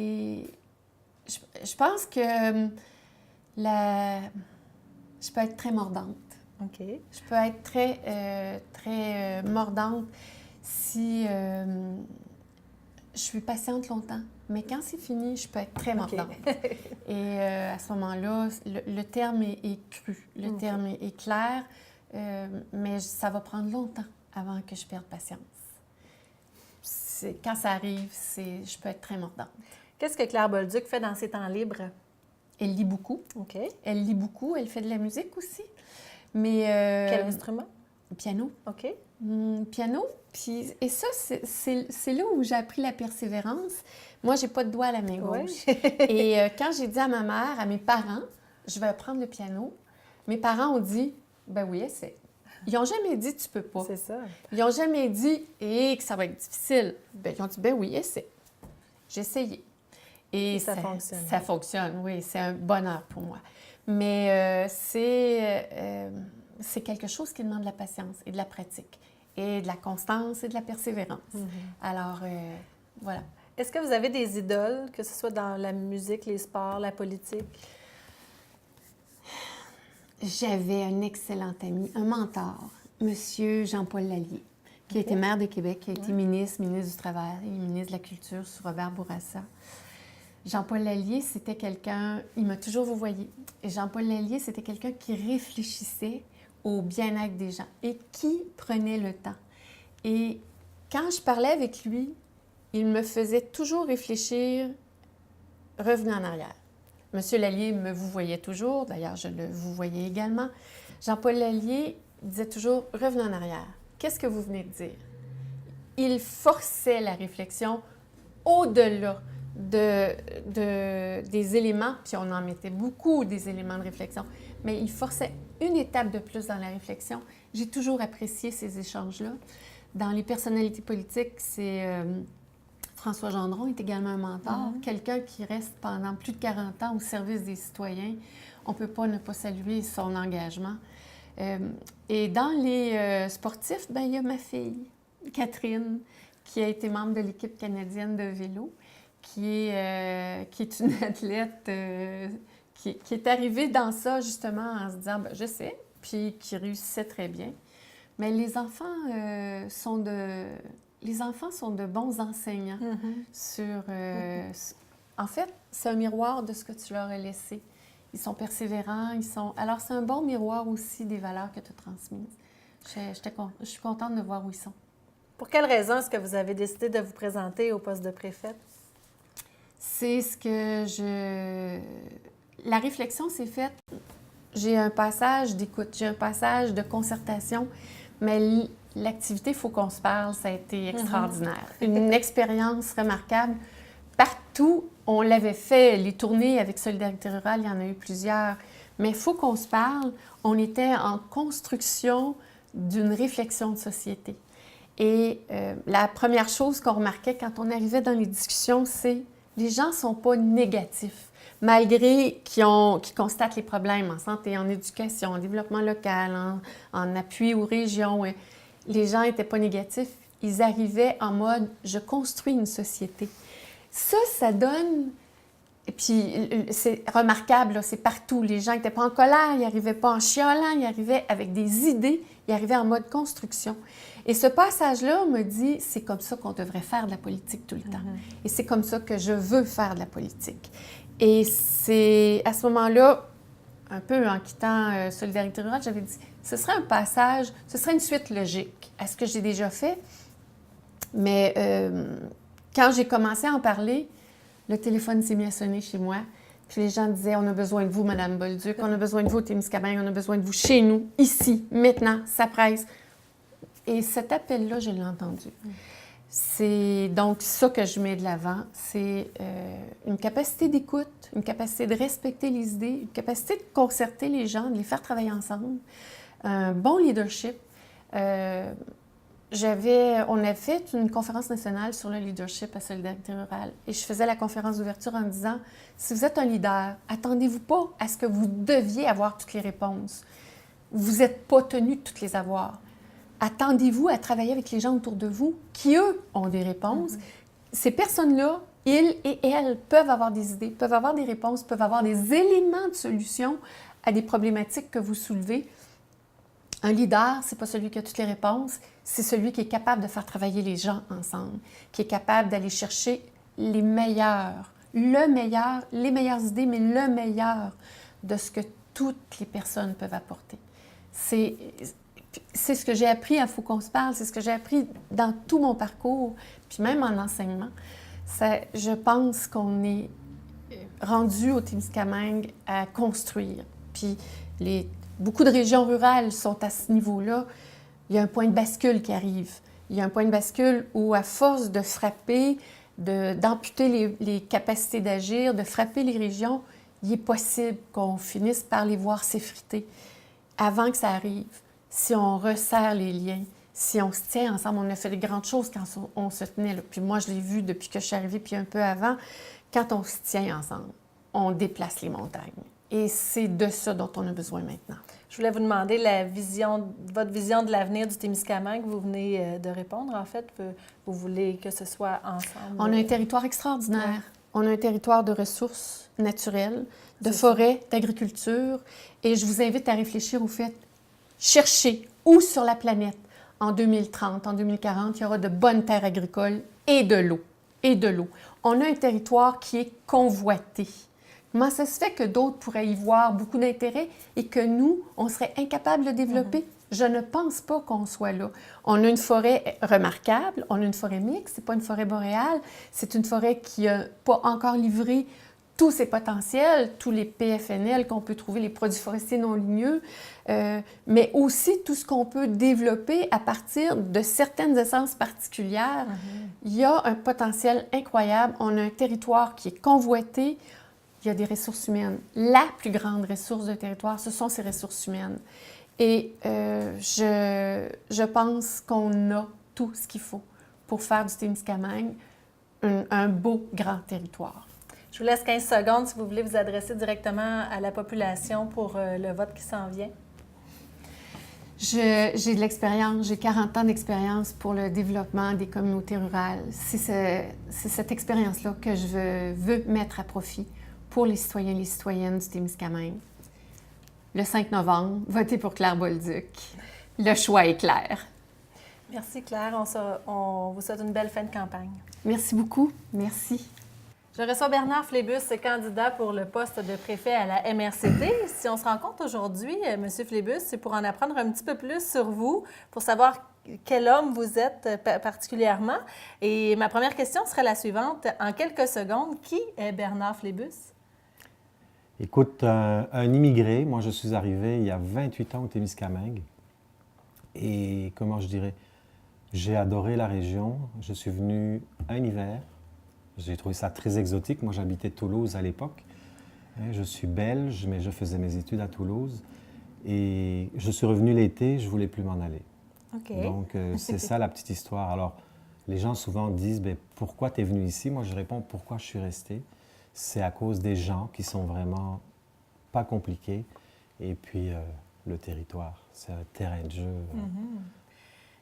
pense que je peux être très mordante. Je peux être très mordante si je suis patiente longtemps. Mais quand c'est fini, je peux être très mordante. Et à ce moment-là, le terme est cru, le terme est clair, mais ça va prendre longtemps avant que je perde patience. Quand ça arrive, je peux être très mordante. Qu'est-ce que Claire Bolduc fait dans ses temps libres? Elle lit beaucoup. Elle lit beaucoup. Elle fait de la musique aussi. Mais, quel instrument? Piano. Piano. Puis, et ça, c'est là où j'ai appris la persévérance. Moi, j'ai pas de doigt à la main gauche. Et quand j'ai dit à ma mère, à mes parents, je vais apprendre le piano, mes parents ont dit, ben oui, essaie. Ils n'ont jamais dit, tu peux pas. C'est ça. Ils n'ont jamais dit, que ça va être difficile. Ben, ils ont dit, ben oui, essaie. J'ai essayé. Et ça fonctionne. Ça fonctionne, oui. C'est un bonheur pour moi. Mais c'est quelque chose qui demande de la patience et de la pratique, et de la constance et de la persévérance. Alors, voilà. Est-ce que vous avez des idoles, que ce soit dans la musique, les sports, la politique? J'avais un excellent ami, un mentor, M. Jean-Paul Lallier, qui a été maire de Québec, qui a été ministre du Travail et ministre de la Culture sous Robert Bourassa. Jean-Paul Lallier, c'était quelqu'un, il m'a toujours vouvoyé. Et Jean-Paul Lallier, c'était quelqu'un qui réfléchissait au bien-être des gens et qui prenait le temps. Et quand je parlais avec lui, il me faisait toujours réfléchir, revenez en arrière. Monsieur Lallier me vouvoyait toujours, d'ailleurs, je le vouvoyais également. Jean-Paul Lallier disait toujours, revenez en arrière. Qu'est-ce que vous venez de dire? Il forçait la réflexion au-delà des éléments, puis on en mettait beaucoup, des éléments de réflexion, mais il forçait une étape de plus dans la réflexion. J'ai toujours apprécié ces échanges-là. Dans les personnalités politiques, c'est François Gendron est également un mentor, quelqu'un qui reste pendant plus de 40 ans au service des citoyens. On ne peut pas ne pas saluer son engagement. Et dans les sportifs, il y a ma fille, Catherine, qui a été membre de l'équipe canadienne de vélo, qui est une athlète qui est arrivée dans ça justement en se disant je sais, puis qui réussissait très bien. Mais les enfants sont de bons enseignants en fait, c'est un miroir de ce que tu leur as laissé. Ils sont persévérants, alors c'est un bon miroir aussi des valeurs que tu as transmises. Je suis contente de voir où ils sont. Pour quelle raison est-ce que vous avez décidé de vous présenter au poste de préfète? C'est ce que La réflexion s'est faite. J'ai un passage d'écoute, j'ai un passage de concertation, mais l'activité « Faut qu'on se parle », ça a été extraordinaire. Une expérience remarquable. Partout, on l'avait fait. Les tournées avec Solidarité rurale, il y en a eu plusieurs. Mais « Faut qu'on se parle », on était en construction d'une réflexion de société. Et la première chose qu'on remarquait quand on arrivait dans les discussions, c'est les gens ne sont pas négatifs, malgré qu'ils constatent les problèmes en santé, en éducation, en développement local, en appui aux régions. Les gens n'étaient pas négatifs. Ils arrivaient en mode « je construis une société ». Ça donne... Et puis, c'est remarquable, là, c'est partout. Les gens n'étaient pas en colère, ils n'arrivaient pas en chiolant, ils arrivaient avec des idées, ils arrivaient en mode construction. Et ce passage-là me dit, c'est comme ça qu'on devrait faire de la politique tout le temps. Et c'est comme ça que je veux faire de la politique. Et c'est à ce moment-là, un peu en quittant Solidarité rurale, j'avais dit, ce serait un passage, ce serait une suite logique à ce que j'ai déjà fait. Mais quand j'ai commencé à en parler, le téléphone s'est mis à sonner chez moi. Puis les gens disaient, on a besoin de vous, Mme Bolduc, on a besoin de vous au Témiscamingue, on a besoin de vous chez nous, ici, maintenant, ça presse. Et cet appel-là, je l'ai entendu. C'est donc ça que je mets de l'avant, c'est une capacité d'écoute, une capacité de respecter les idées, une capacité de concerter les gens, de les faire travailler ensemble, un bon leadership. On a fait une conférence nationale sur le leadership à Solidarité rurale et je faisais la conférence d'ouverture en disant, si vous êtes un leader, attendez-vous pas à ce que vous deviez avoir toutes les réponses. Vous n'êtes pas tenu de toutes les avoir. Attendez-vous à travailler avec les gens autour de vous qui, eux, ont des réponses. Ces personnes-là, ils et elles peuvent avoir des idées, peuvent avoir des réponses, peuvent avoir des éléments de solution à des problématiques que vous soulevez. Un leader, c'est pas celui qui a toutes les réponses, c'est celui qui est capable de faire travailler les gens ensemble, qui est capable d'aller chercher les meilleurs idées, mais le meilleur de ce que toutes les personnes peuvent apporter. C'est ce que j'ai appris à Faut qu'on se parle, c'est ce que j'ai appris dans tout mon parcours, puis même en enseignement. Je pense qu'on est rendu au Témiscamingue à construire. Puis beaucoup de régions rurales sont à ce niveau-là. Il y a un point de bascule qui arrive. Il y a un point de bascule où, à force de frapper, d'amputer les capacités d'agir, de frapper les régions, il est possible qu'on finisse par les voir s'effriter. Avant que ça arrive, si on resserre les liens, si on se tient ensemble, on a fait de grandes choses quand on se tenait. Là. Puis moi, je l'ai vu depuis que je suis arrivée, puis un peu avant, quand on se tient ensemble, on déplace les montagnes. Et c'est de ça dont on a besoin maintenant. Je voulais vous demander votre vision de l'avenir du Témiscamingue. Vous venez de répondre, en fait. Vous voulez que ce soit ensemble? On a un territoire extraordinaire. Ouais. On a un territoire de ressources naturelles, de forêts, d'agriculture. Et je vous invite à réfléchir au fait, chercher où sur la planète, en 2030, en 2040, il y aura de bonnes terres agricoles et de l'eau. On a un territoire qui est convoité. Comment ça se fait que d'autres pourraient y voir beaucoup d'intérêt et que nous, on serait incapables de le développer? Je ne pense pas qu'on soit là. On a une forêt remarquable, on a une forêt mixte, c'est pas une forêt boréale, c'est une forêt qui n'a pas encore livré tous ces potentiels, tous les PFNL qu'on peut trouver, les produits forestiers non ligneux, mais aussi tout ce qu'on peut développer à partir de certaines essences particulières. Il y a un potentiel incroyable. On a un territoire qui est convoité. Il y a des ressources humaines. La plus grande ressource d'un territoire, ce sont ces ressources humaines. Et je pense qu'on a tout ce qu'il faut pour faire du Témiscamingue un beau grand territoire. Je vous laisse 15 secondes si vous voulez vous adresser directement à la population pour le vote qui s'en vient. J'ai de l'expérience, j'ai 40 ans d'expérience pour le développement des communautés rurales. C'est cette expérience-là que je veux mettre à profit pour les citoyens et les citoyennes du Témiscamingue. Le 5 novembre, votez pour Claire Bolduc. Le choix est clair. Merci Claire, on vous souhaite une belle fin de campagne. Merci beaucoup. Merci. Je reçois Bernard Flébus, candidat pour le poste de préfet à la MRCT. Si on se rencontre aujourd'hui, M. Flébus, c'est pour en apprendre un petit peu plus sur vous, pour savoir quel homme vous êtes particulièrement. Et ma première question serait la suivante. En quelques secondes, qui est Bernard Flébus? Écoute, un immigré, moi je suis arrivé il y a 28 ans au Témiscamingue. Et comment je dirais, j'ai adoré la région. Je suis venu un hiver. J'ai trouvé ça très exotique. Moi, j'habitais Toulouse à l'époque. Je suis belge, mais je faisais mes études à Toulouse. Et je suis revenu l'été, je ne voulais plus m'en aller. OK. Donc, c'est ça la petite histoire. Alors, les gens souvent disent, bien, pourquoi tu es venu ici? Moi, je réponds, pourquoi je suis resté? C'est à cause des gens qui sont vraiment pas compliqués. Et puis, le territoire, c'est un terrain de jeu.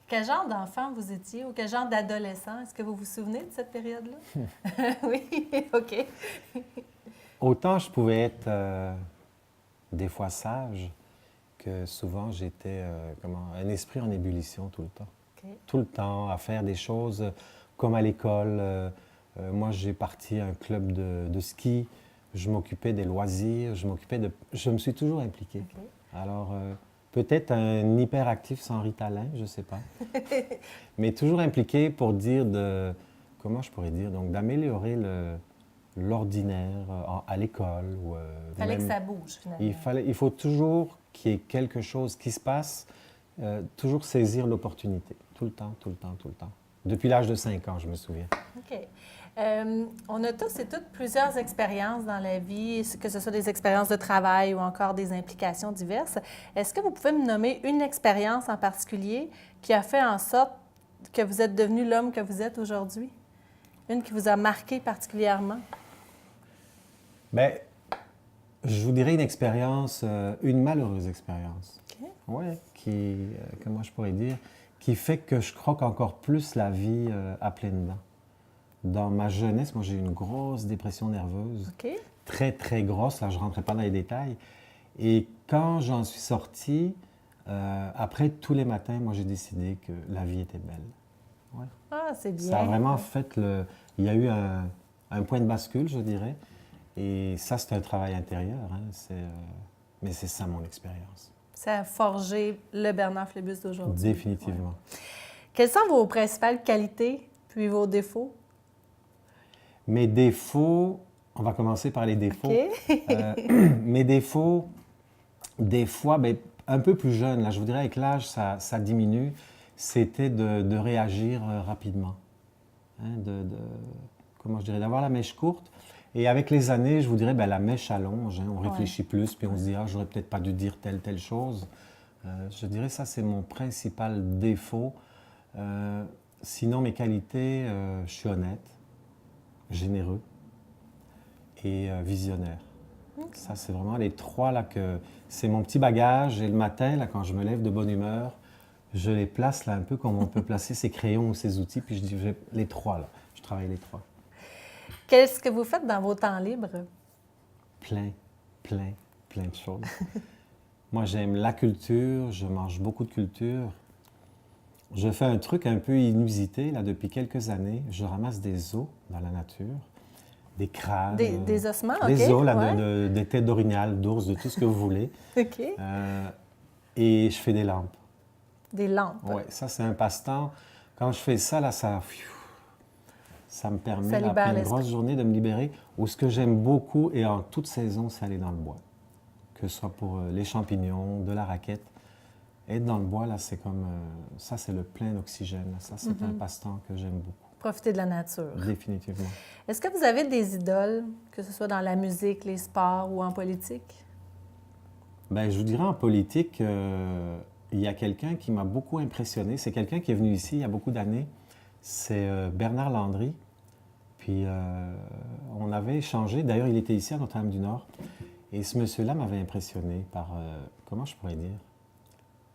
Quel genre d'enfant vous étiez ou quel genre d'adolescent? Est-ce que vous vous souvenez de cette période-là? Oui, OK. Autant je pouvais être des fois sage, que souvent j'étais un esprit en ébullition tout le temps. Okay. Tout le temps, à faire des choses comme à l'école. Moi, j'ai parti à un club de ski. Je m'occupais des loisirs. Je me suis toujours impliqué. Okay. Alors, peut-être un hyperactif sans Ritalin, je ne sais pas. Mais toujours impliqué pour dire comment je pourrais dire, donc d'améliorer l'ordinaire à l'école. Il fallait que ça bouge, finalement. Il faut toujours qu'il y ait quelque chose qui se passe, toujours saisir l'opportunité, tout le temps, tout le temps, tout le temps. Depuis l'âge de 5 ans, je me souviens. OK. On a tous et toutes plusieurs expériences dans la vie, que ce soit des expériences de travail ou encore des implications diverses. Est-ce que vous pouvez me nommer une expérience en particulier qui a fait en sorte que vous êtes devenu l'homme que vous êtes aujourd'hui? Une qui vous a marqué particulièrement? Bien, je vous dirais une expérience, une malheureuse expérience. OK. Oui, comment je pourrais dire, qui fait que je croque encore plus la vie à pleines dents. Dans ma jeunesse, moi, j'ai eu une grosse dépression nerveuse. OK. Très, très grosse. Là, je ne rentrerai pas dans les détails. Et quand j'en suis sorti, après, tous les matins, moi, j'ai décidé que la vie était belle. Ouais. Ah, c'est bien. Ça a vraiment fait Il y a eu un point de bascule, je dirais. Et ça, c'est un travail intérieur. Hein. Mais c'est ça, mon expérience. Ça a forgé le Bernard Flébus d'aujourd'hui. Définitivement. Ouais. Quelles sont vos principales qualités puis vos défauts? Mes défauts, on va commencer par les défauts. OK. Mes défauts, des fois, bien, un peu plus jeune, là, je vous dirais avec l'âge, ça diminue, c'était de réagir rapidement. Hein, comment je dirais, d'avoir la mèche courte. Et avec les années, je vous dirais, bien, la mèche allonge, hein, on réfléchit plus, puis on se dit, ah, j'aurais peut-être pas dû dire telle chose. Je dirais, ça, c'est mon principal défaut. Sinon, mes qualités, je suis honnête, généreux et visionnaire. Okay. Ça, c'est vraiment les trois là que... C'est mon petit bagage et le matin, là, quand je me lève de bonne humeur, je les place là un peu comme on peut placer ses crayons ou ses outils, puis je dis les trois là, je travaille les trois. Qu'est-ce que vous faites dans vos temps libres? Plein de choses. Moi, j'aime la culture, je mange beaucoup de culture. Je fais un truc un peu inusité, là, depuis quelques années. Je ramasse des os dans la nature, des crânes. Des ossements, OK. Des os, là, ouais. des têtes d'orignal, d'ours, de tout ce que vous voulez. OK. Et je fais des lampes. Des lampes? Oui, ça, c'est un passe-temps. Quand je fais ça, là, Ça me permet, Ça là, libère après une l'esprit. grosse journée, de me libérer. Ou ce que j'aime beaucoup, et en toute saison, c'est aller dans le bois. Que ce soit pour les champignons, de la raquette. Être dans le bois, là, c'est comme... ça, c'est le plein d'oxygène. Ça, c'est un passe-temps que j'aime beaucoup. Profiter de la nature. Définitivement. Est-ce que vous avez des idoles, que ce soit dans la musique, les sports ou en politique? Bien, je vous dirais, en politique, il y a quelqu'un qui m'a beaucoup impressionné. C'est quelqu'un qui est venu ici il y a beaucoup d'années. C'est Bernard Landry. Puis, on avait échangé. D'ailleurs, il était ici à Notre-Dame-du-Nord. Et ce monsieur-là m'avait impressionné par, comment je pourrais dire,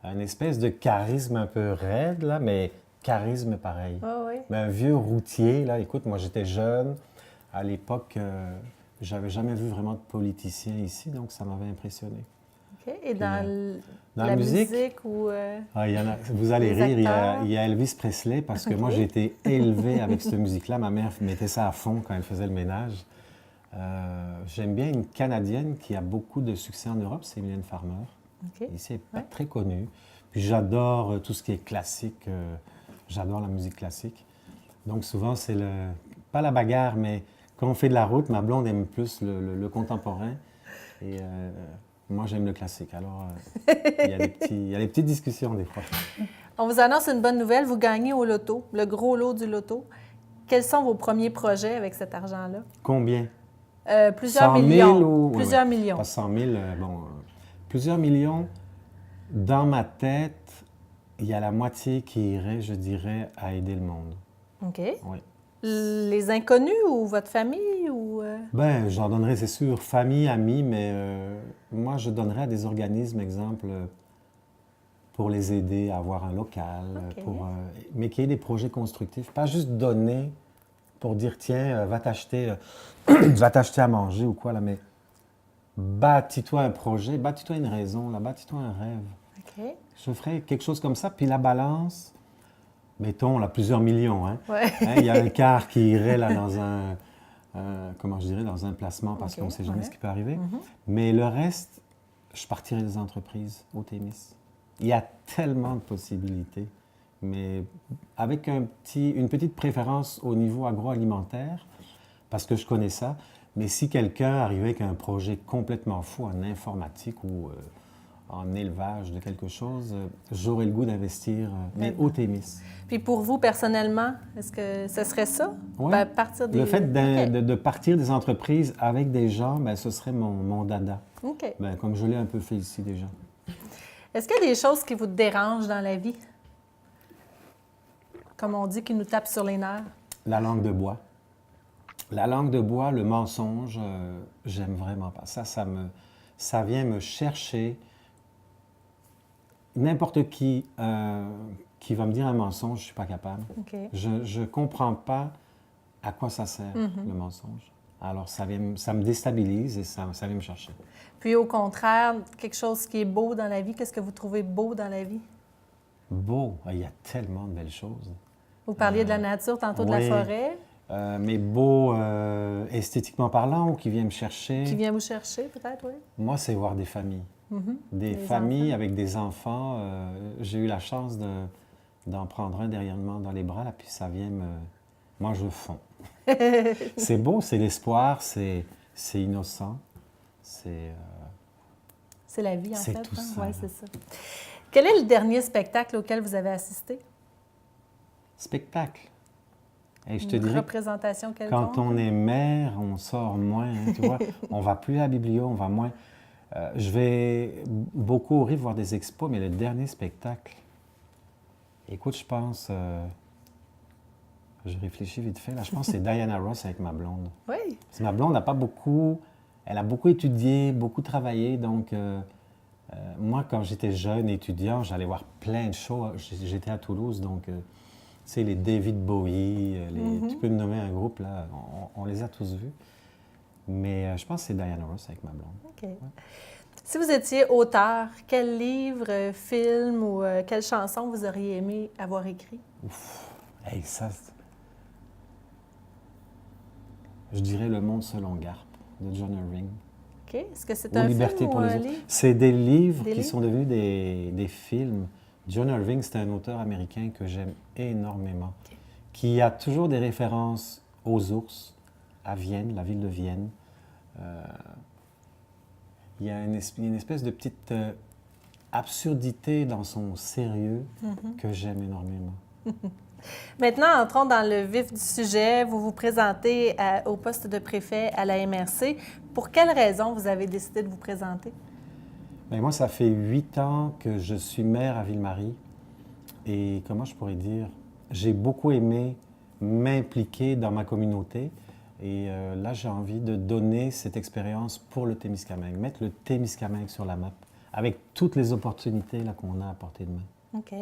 une espèce de charisme un peu raide, là, mais charisme pareil. Ah oui. Mais un vieux routier, là. Écoute, moi, j'étais jeune. À l'époque, j'avais jamais vu vraiment de politicien ici, donc ça m'avait impressionné. OK. Et dans, dans la la musique ou... Ah, il y en a, vous allez les rire, acteurs. il y a Elvis Presley, parce que OK. moi, j'ai été élevé avec cette musique-là. Ma mère mettait ça à fond quand elle faisait le ménage. J'aime bien une Canadienne qui a beaucoup de succès en Europe, c'est Mylène Farmer. OK. Ici, elle n'est pas Ouais. très connue. Puis j'adore tout ce qui est classique. J'adore la musique classique. Donc souvent, c'est pas la bagarre, mais quand on fait de la route, ma blonde aime plus le contemporain. Et moi, j'aime le classique. Alors, il y a des petites discussions des fois. On vous annonce une bonne nouvelle. Vous gagnez au loto, le gros lot du loto. Quels sont vos premiers projets avec cet argent-là? Combien? Plusieurs 100 000 millions. ou... Plusieurs ouais, millions. Pas 100 000, plusieurs millions. Dans ma tête, il y a la moitié qui irait, je dirais, à aider le monde. OK. Oui. Les inconnus ou votre famille ou... Ben, j'en donnerais, c'est sûr, famille, amis, mais moi, je donnerais à des organismes, exemple, pour les aider à avoir un local, OK. mais qu'il y ait des projets constructifs. Pas juste donner pour dire, tiens, va t'acheter à manger ou quoi, là, mais bâtis-toi un projet, bâtis-toi une raison, là, bâtis-toi un rêve. OK. Je ferais quelque chose comme ça, puis la balance, mettons, là, plusieurs millions, hein. Ouais. Hein, il y a un quart qui irait là dans comment je dirais, dans un placement, parce OK, qu'on ne sait jamais ouais. ce qui peut arriver. Mais le reste, je partirais des entreprises au Témis. Il y a tellement de possibilités, mais avec une petite préférence au niveau agroalimentaire, parce que je connais ça. Mais si quelqu'un arrivait avec un projet complètement fou en informatique ou en élevage de quelque chose, j'aurais le goût d'investir, mais au Témis. Puis pour vous, personnellement, est-ce que ce serait ça? Ouais. Ben, partir des... Le fait OK. de partir des entreprises avec des gens, ben, ce serait mon dada. OK. Ben, comme je l'ai un peu fait ici déjà. Est-ce qu'il y a des choses qui vous dérangent dans la vie? Comme on dit, qui nous tapent sur les nerfs? La langue de bois. La langue de bois, le mensonge, j'aime vraiment pas. Ça vient me chercher. N'importe qui va me dire un mensonge, je ne suis pas capable. OK. Je ne comprends pas à quoi ça sert, le mensonge. Alors, ça me déstabilise et ça vient me chercher. Puis au contraire, quelque chose qui est beau dans la vie, qu'est-ce que vous trouvez beau dans la vie? Beau, il y a tellement de belles choses. Vous parliez de la nature, tantôt de la oui. forêt, Mais beau esthétiquement parlant ou qui vient me chercher. qui vient vous chercher peut-être, oui? Moi, c'est voir des familles. Des Des familles enfants. avec des enfants. J'ai eu la chance d'en prendre un dernièrement dans les bras, là, puis ça vient me... Moi, je fonds. C'est beau, c'est l'espoir, c'est innocent. C'est C'est la vie, en C'est fait. tout hein? ça, Oui, là. c'est ça. Quel est le dernier spectacle auquel vous avez assisté? spectacle. Et je te Une dirais que représentation quelconque? quand on est mère, on sort moins, hein, tu vois. On va plus à la biblio, on va moins. Je vais beaucoup au Rive voir des expos, mais le dernier spectacle, écoute, je pense, je réfléchis vite fait, là, je pense que c'est Diana Ross avec ma blonde. Oui. Parce que ma blonde n'a pas beaucoup, elle a beaucoup étudié, beaucoup travaillé, donc moi, quand j'étais jeune étudiant, j'allais voir plein de shows. J'étais à Toulouse, donc, tu sais, les David Bowie, tu peux me nommer un groupe, là, on les a tous vus. Mais je pense que c'est Diana Ross avec ma blonde. OK. Si vous étiez auteur, quel livre, film ou quelle chanson vous auriez aimé avoir écrit? Hey, ça, je dirais Le Monde selon Garp, de John Irving. OK. Est-ce que c'est Ou un Liberté film ou pour un les autres. livre? C'est des livres Des qui livres? sont devenus des films. John Irving, c'est un auteur américain que j'aime énormément, qui a toujours des références aux ours, à Vienne, la ville de Vienne. Il y a une espèce de petite absurdité dans son sérieux que j'aime énormément. Maintenant, entrons dans le vif du sujet. Vous vous présentez au poste de préfet à la MRC. Pour quelle raison vous avez décidé de vous présenter? Bien, moi, ça fait 8 ans que je suis maire à Ville-Marie. Et comment je pourrais dire? J'ai beaucoup aimé m'impliquer dans ma communauté. Et là, j'ai envie de donner cette expérience pour le Témiscamingue, mettre le Témiscamingue sur la map, avec toutes les opportunités là, qu'on a à portée de main. OK.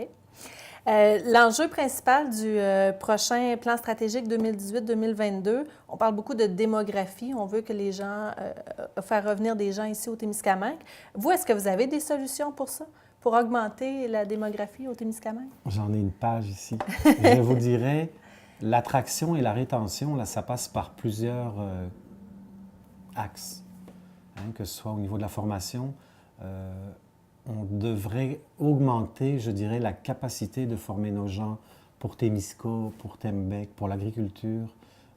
L'enjeu principal du prochain plan stratégique 2018-2022, on parle beaucoup de démographie. On veut que les gens, faire revenir des gens ici au Témiscamingue. Vous, est-ce que vous avez des solutions pour ça, pour augmenter la démographie au Témiscamingue? J'en ai une page ici. Je vous dirais, l'attraction et la rétention, là, ça passe par plusieurs axes, hein, que ce soit au niveau de la formation. On devrait augmenter, je dirais, la capacité de former nos gens pour Témisco, pour Tembec, pour l'agriculture.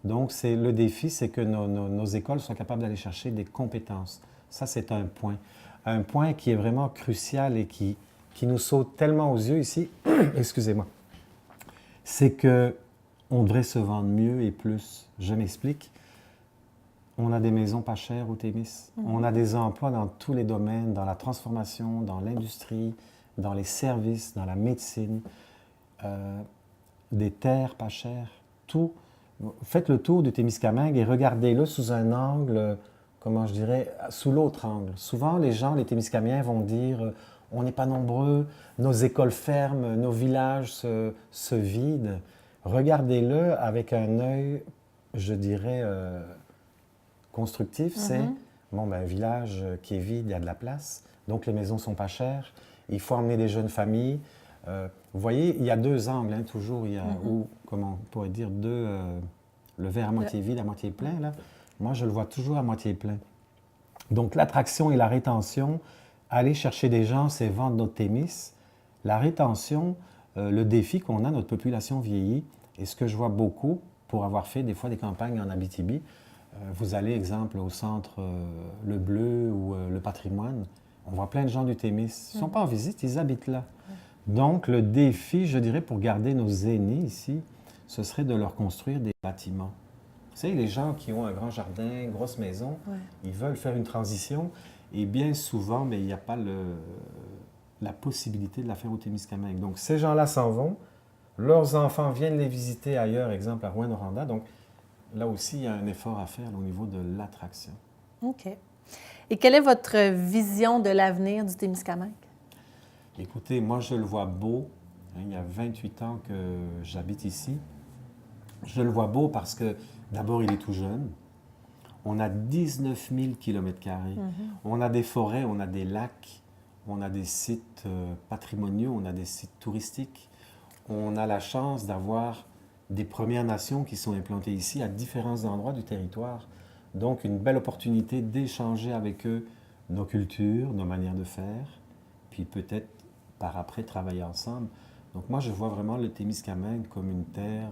Donc, le défi, c'est que nos écoles soient capables d'aller chercher des compétences. Ça, c'est un point. Un point qui est vraiment crucial et qui nous saute tellement aux yeux ici, excusez-moi, c'est qu'on devrait se vendre mieux et plus. Je m'explique. On a des maisons pas chères au Témis. On a des emplois dans tous les domaines, dans la transformation, dans l'industrie, dans les services, dans la médecine, des terres pas chères, tout. Faites le tour du Témiscamingue et regardez-le sous un angle, comment je dirais, sous l'autre angle. Souvent, les Témiscamingiens vont dire on n'est pas nombreux, nos écoles ferment, nos villages se vident. Regardez-le avec un œil, je dirais, constructif, c'est un village qui est vide, il y a de la place, donc les maisons ne sont pas chères, il faut emmener des jeunes familles. Vous voyez, il y a deux angles, hein, toujours, il y a, ou comment on pourrait dire, le verre à moitié vide, à moitié plein, là. Moi, je le vois toujours à moitié plein. Donc, l'attraction et la rétention, aller chercher des gens, c'est vendre notre Témis. La rétention, le défi qu'on a, notre population vieillit, et ce que je vois beaucoup, pour avoir fait des fois des campagnes en Abitibi, vous allez, exemple, au centre Le Bleu ou le Patrimoine, on voit plein de gens du Témis. Ils ne sont pas en visite, ils habitent là. Donc, le défi, je dirais, pour garder nos aînés ici, ce serait de leur construire des bâtiments. Vous savez, les gens qui ont un grand jardin, une grosse maison, ils veulent faire une transition et bien souvent, il n'y a pas la possibilité de la faire au Témiscamingue. Donc, ces gens-là s'en vont, leurs enfants viennent les visiter ailleurs, exemple à Rouyn-Noranda. Donc, là aussi, il y a un effort à faire au niveau de l'attraction. OK. Et quelle est votre vision de l'avenir du Témiscamingue? Écoutez, moi, je le vois beau. Hein, il y a 28 ans que j'habite ici. Je le vois beau parce que, d'abord, il est tout jeune. On a 19 000 km². On a des forêts, on a des lacs, on a des sites patrimoniaux, on a des sites touristiques. On a la chance d'avoir des Premières Nations qui sont implantées ici à différents endroits du territoire. Donc, une belle opportunité d'échanger avec eux nos cultures, nos manières de faire, puis peut-être par après travailler ensemble. Donc, moi, je vois vraiment le Témiscamingue comme une terre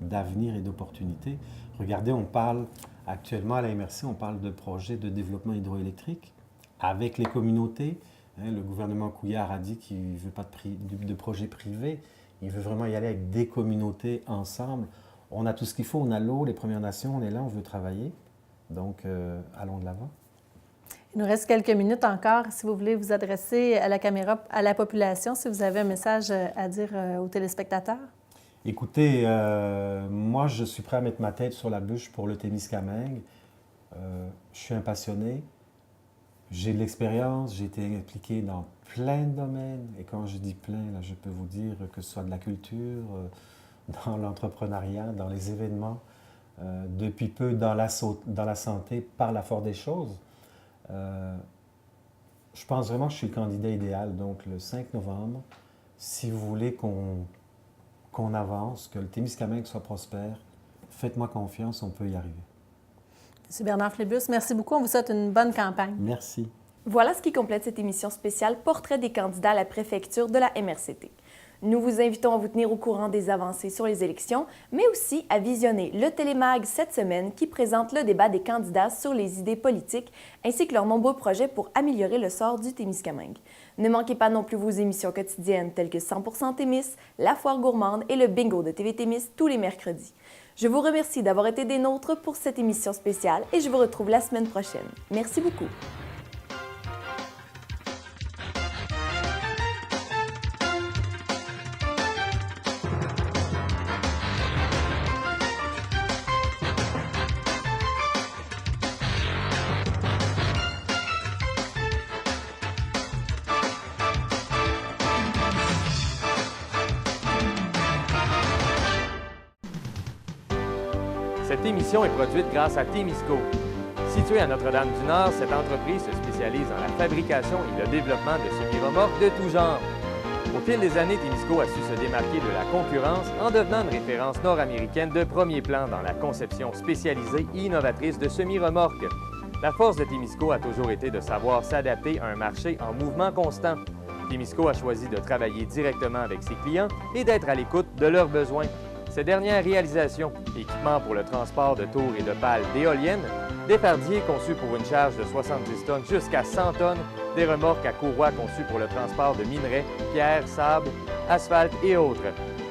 d'avenir et d'opportunités. Regardez, on parle actuellement à la MRC, on parle de projets de développement hydroélectrique avec les communautés. Hein, le gouvernement Couillard a dit qu'il ne veut pas de projet privé. Il veut vraiment y aller avec des communautés ensemble. On a tout ce qu'il faut, on a l'eau, les Premières Nations, on est là, on veut travailler. Donc, allons de l'avant. Il nous reste quelques minutes encore. Si vous voulez vous adresser à la caméra, à la population, si vous avez un message à dire aux téléspectateurs. Écoutez, moi, je suis prêt à mettre ma tête sur la bûche pour le Témiscamingue. Je suis un passionné. J'ai de l'expérience, j'ai été impliqué dans plein de domaines. Et quand je dis plein, là, je peux vous dire que ce soit de la culture, dans l'entrepreneuriat, dans les événements, depuis peu dans la santé, par la force des choses. Je pense vraiment que je suis le candidat idéal. Donc, le 5 novembre, si vous voulez qu'on avance, que le Témiscamingue soit prospère, faites-moi confiance, on peut y arriver. M. Bernard Flébus, merci beaucoup. On vous souhaite une bonne campagne. Merci. Voilà ce qui complète cette émission spéciale Portrait des candidats à la préfecture de la MRCT. Nous vous invitons à vous tenir au courant des avancées sur les élections, mais aussi à visionner le Télémag cette semaine qui présente le débat des candidats sur les idées politiques ainsi que leurs nombreux projets pour améliorer le sort du Témiscamingue. Ne manquez pas non plus vos émissions quotidiennes telles que 100% Témis, La Foire gourmande et le Bingo de TV Témis tous les mercredis. Je vous remercie d'avoir été des nôtres pour cette émission spéciale et je vous retrouve la semaine prochaine. Merci beaucoup. Cette émission est produite grâce à Témisco. Située à Notre-Dame-du-Nord, cette entreprise se spécialise dans la fabrication et le développement de semi-remorques de tout genre. Au fil des années, Témisco a su se démarquer de la concurrence en devenant une référence nord-américaine de premier plan dans la conception spécialisée et innovatrice de semi-remorques. La force de Témisco a toujours été de savoir s'adapter à un marché en mouvement constant. Témisco a choisi de travailler directement avec ses clients et d'être à l'écoute de leurs besoins. Ces dernières réalisations, équipements pour le transport de tours et de pales d'éoliennes, des fardiers conçus pour une charge de 70 tonnes jusqu'à 100 tonnes, des remorques à courroie conçues pour le transport de minerais, pierres, sable, asphalte et autres.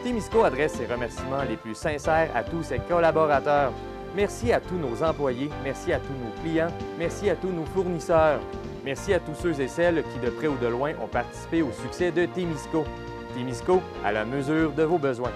Témisco adresse ses remerciements les plus sincères à tous ses collaborateurs. Merci à tous nos employés, merci à tous nos clients, merci à tous nos fournisseurs. Merci à tous ceux et celles qui, de près ou de loin, ont participé au succès de Témisco. Témisco, à la mesure de vos besoins.